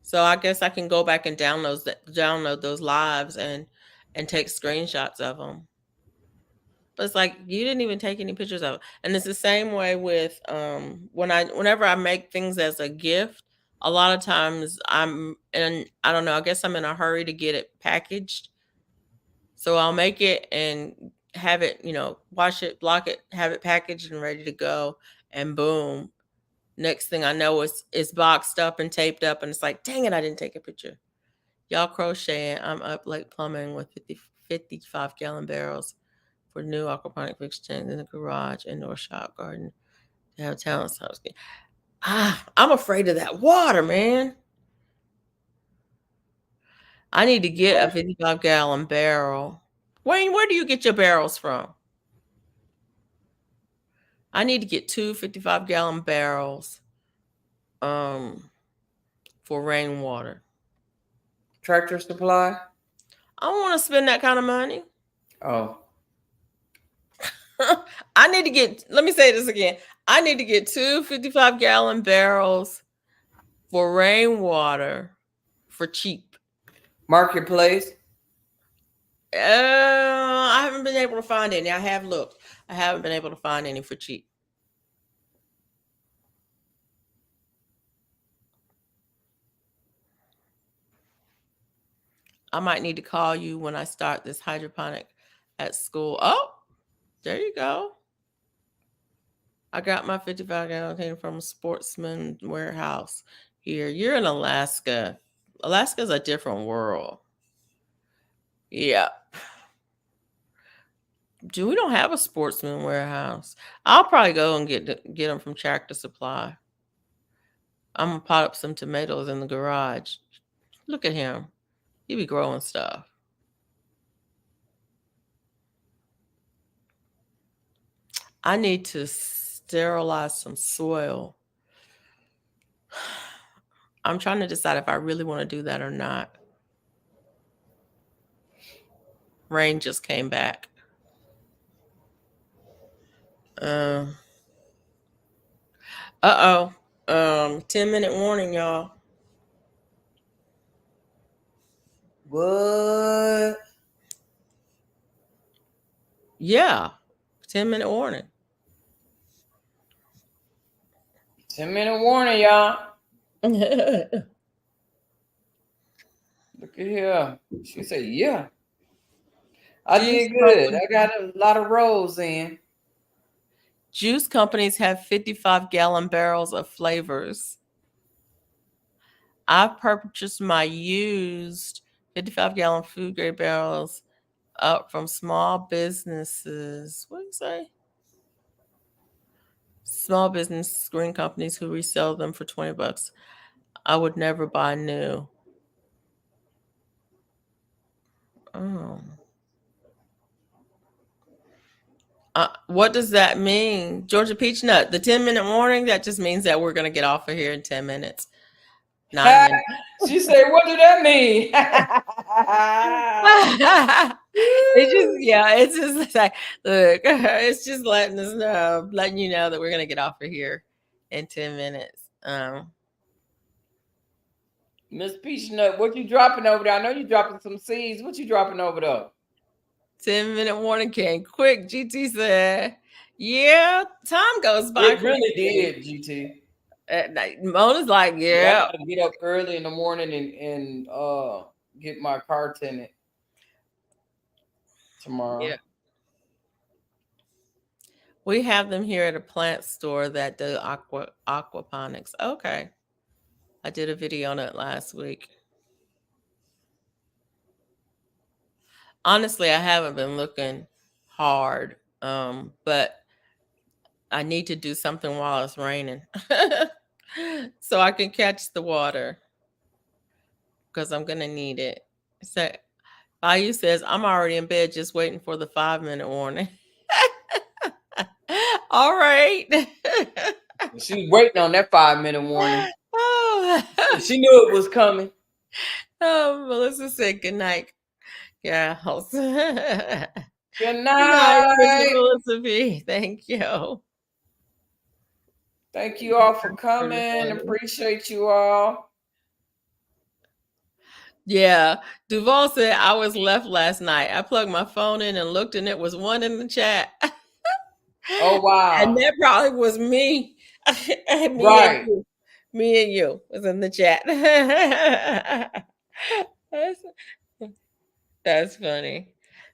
so I guess I can go back and download those lives and take screenshots of them. But it's like you didn't even take any pictures of it. And it's the same way with whenever I make things as a gift, a lot of times I don't know, I guess I'm in a hurry to get it packaged. So I'll make it and have it, wash it, block it, have it packaged and ready to go. And boom. Next thing I know it's boxed up and taped up and it's like, dang it, I didn't take a picture. Y'all crocheting. I'm up late plumbing with 55-gallon barrels for new aquaponic fixtures in the garage, indoor shop, garden, downtown. I'm afraid of that water, man. I need to get a 55-gallon barrel. Wayne, where do you get your barrels from? I need to get two 55-gallon barrels for rainwater. Tractor Supply. I don't want to spend that kind of money. Oh, Let me say this again. I need to get two 55-gallon barrels for rainwater for cheap. Marketplace. I haven't been able to find any. I have looked. I haven't been able to find any for cheap. I might need to call you when I start this hydroponic at school. Oh, there you go. I got my 55-gallon container from Sportsman Warehouse here. You're in Alaska. Alaska's a different world. Yeah. We don't have a Sportsman Warehouse. I'll probably go and get them from Tractor Supply. I'm gonna pot up some tomatoes in the garage. Look at him. He be growing stuff. I need to sterilize some soil. I'm trying to decide if I really want to do that or not. Rain just came back. 10-minute warning, y'all. What? Yeah. 10-minute warning. 10-minute warning, y'all. Juice Look at here. She said, yeah. I did good. I got a lot of rolls in. Juice companies have 55-gallon barrels of flavors. I purchased my used 55-gallon food grade barrels up from small businesses. What do you say? Small business green companies who resell them for $20. I would never buy new. Oh. What does that mean? Georgia Peach Nut, the 10-minute warning, that just means that we're going to get off of here in 10 minutes. 9 minutes. She said, what did that mean? It's just like, look, it's just letting us know, letting you know that we're going to get off of here in 10 minutes. Miss Peach Nut, what you dropping over there? I know you dropping some seeds. What you dropping over there? 10-minute warning came quick, GT said. Yeah, time goes by. It really did, GT. Mona's like, yeah. I gotta get up early in the morning and get my car tinted tomorrow. Yeah. We have them here at a plant store that do aquaponics. Okay. I did a video on it last week. Honestly, I haven't been looking hard, but I need to do something while it's raining so I can catch the water because I'm going to need it. So Bayou says, I'm already in bed just waiting for the 5-minute warning. All right. She was waiting on that 5-minute warning. Oh. She knew it was coming. Oh, Melissa said good night. Yeah. Good Good night. night, Melissa B. Thank you. Thank you all for coming. Appreciate you all. Yeah. Duval said I was left last night. I plugged my phone in and looked, and it was one in the chat. Oh, wow. And that probably was me. Right. Me and you was in the chat. That's funny.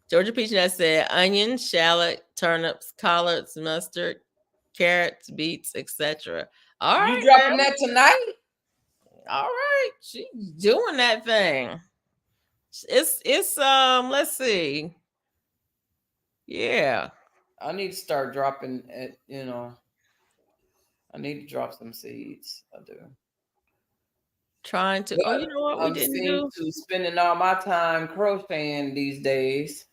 Georgia Peach Nut said onions, shallot, turnips, collards, mustard, carrots, beets, etc. All right. You dropping that tonight? All right. She's doing that thing. It's let's see. Yeah. I need to start dropping it, I need to drop some seeds. I do. Trying to. But you know what? We didn't do. To spending all my time crocheting these days.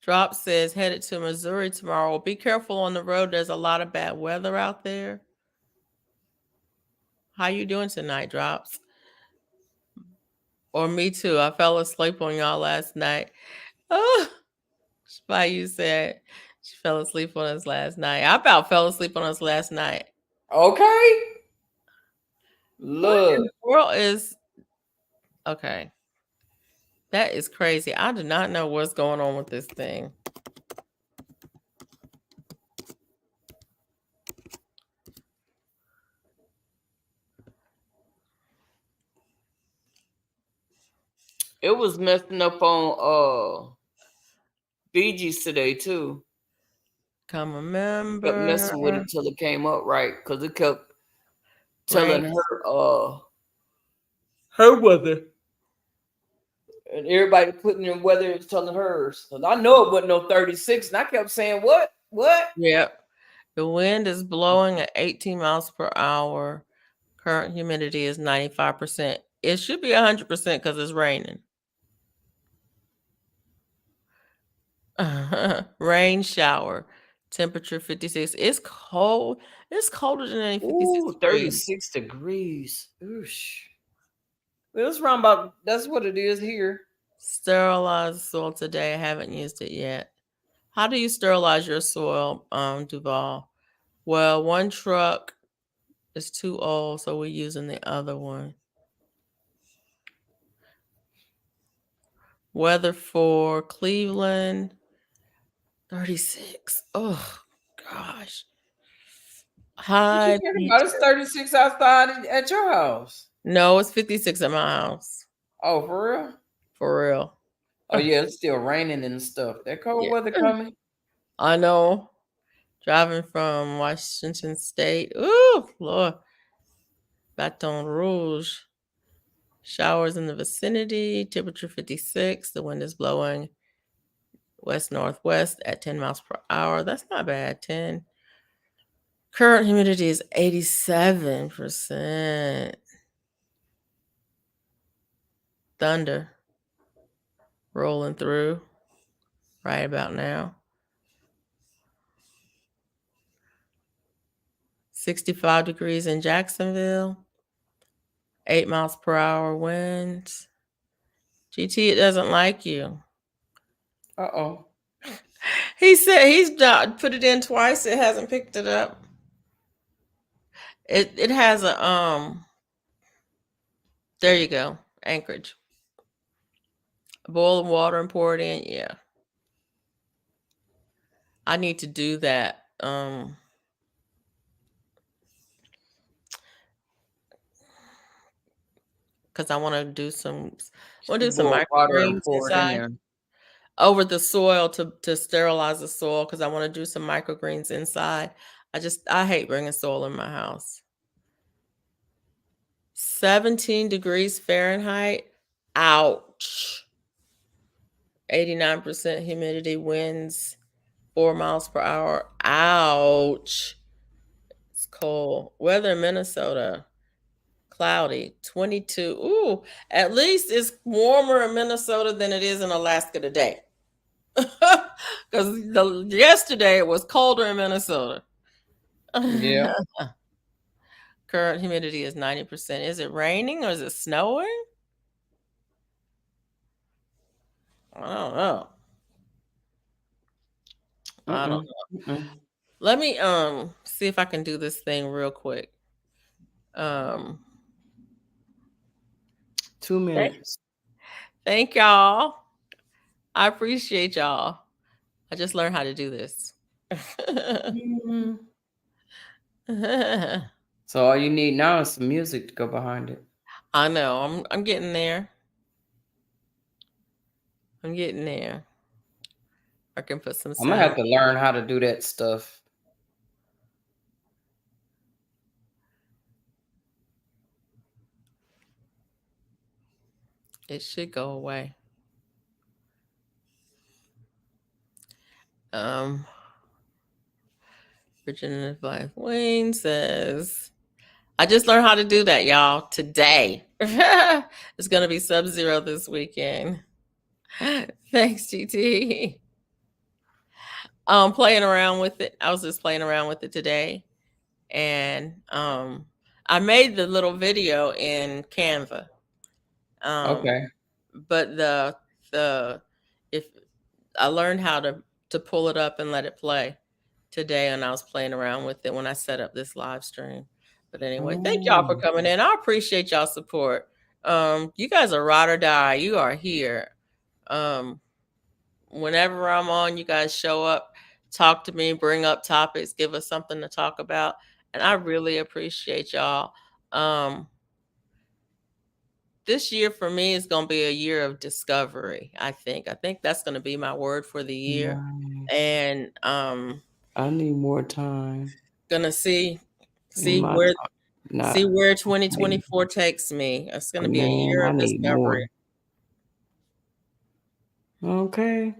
Drop says headed to Missouri tomorrow. Be careful on the road. There's a lot of bad weather out there. How you doing tonight, Drops? Or me too. I fell asleep on y'all last night. Oh, Bayou said she fell asleep on us last night. I about fell asleep on us last night. Okay. Look. What in the world is okay? That is crazy. I do not know what's going on with this thing. It was messing up on BG's today too. Become a Kept messing with member. it till it came up right, because it kept telling Rank. her weather. And everybody putting in weather is telling hers. And I know it wasn't no 36. And I kept saying, what? What? Yep. The wind is blowing at 18 miles per hour. Current humidity is 95%. It should be 100% because it's raining. Rain shower. Temperature 56. It's cold. It's colder than 56 Ooh, degrees. 36 degrees. Oosh. Well, it's around about, that's what it is here. Sterilize soil today. I haven't used it yet. How do you sterilize your soil, Duval? Well, one truck is too old, so we're using the other one. Weather for Cleveland, 36. Oh, gosh. Hi. What you talking about? It's 36 outside at your house. No, it's 56 at my house. Oh, for real? For real. Oh, yeah, it's still raining and stuff. That cold Yeah. weather coming. I know. Driving from Washington State. Ooh, Lord. Baton Rouge. Showers in the vicinity. Temperature 56. The wind is blowing west-northwest at 10 miles per hour. That's not bad. 10. Current humidity is 87%. Thunder rolling through right about now. 65 degrees in Jacksonville. 8 miles per hour winds. GT, it doesn't like you. Uh-oh. He said he's put it in twice. It hasn't picked it up. It has a there you go. Anchorage. Boil water and pour it in. Yeah. I need to do that. Because I want to do some Boil water and microgreens pour it in inside there. over the soil to sterilize the soil because I want to do some microgreens inside. I hate bringing soil in my house. 17 degrees Fahrenheit. Ouch. 89% humidity, winds 4 miles per hour. Ouch. It's cold. Weather in Minnesota. Cloudy, 22. Ooh, at least it's warmer in Minnesota than it is in Alaska today. Because yesterday it was colder in Minnesota. Yeah. Current humidity is 90%. Is it raining or is it snowing? I don't know. I don't know. Mm-mm. Let me see if I can do this thing real quick. 2 minutes. Thank y'all. I appreciate y'all. I just learned how to do this. So all you need now is some music to go behind it. I know. I'm getting there. I'm getting there. I can put some I'm gonna have sound. to learn how to do that stuff. It should go away. Virginia Life Wayne says, I just learned how to do that, y'all, today. It's going to be sub-zero this weekend. Thanks, GT. Playing around with it. I was just playing around with it today. And I made the little video in Canva. Okay. But if I learned how to pull it up and let it play today, and I was playing around with it when I set up this live stream. But anyway, thank y'all for coming in. I appreciate y'all support. You guys are ride or die. You are here. Whenever I'm on, you guys show up, talk to me, bring up topics, give us something to talk about. And I really appreciate y'all. This year for me is going to be a year of discovery. I think that's going to be my word for the year. Nice. And I need more time. Gonna see In my where not 2024 takes me. It's gonna be a man, year I of need discovery. more. Okay.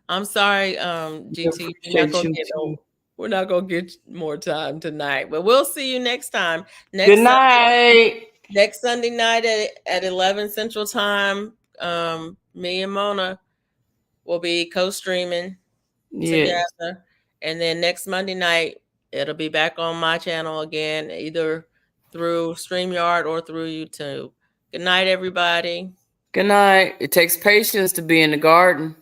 I'm sorry, GT. Appreciate you too. We're not gonna get more time tonight, but we'll see you next time. Good night. Next Sunday night at 11 Central Time. Me and Mona will be co-streaming together, and then next Monday night it'll be back on my channel again, either through StreamYard or through YouTube. Good night, everybody. Good night. It takes patience to be in the garden.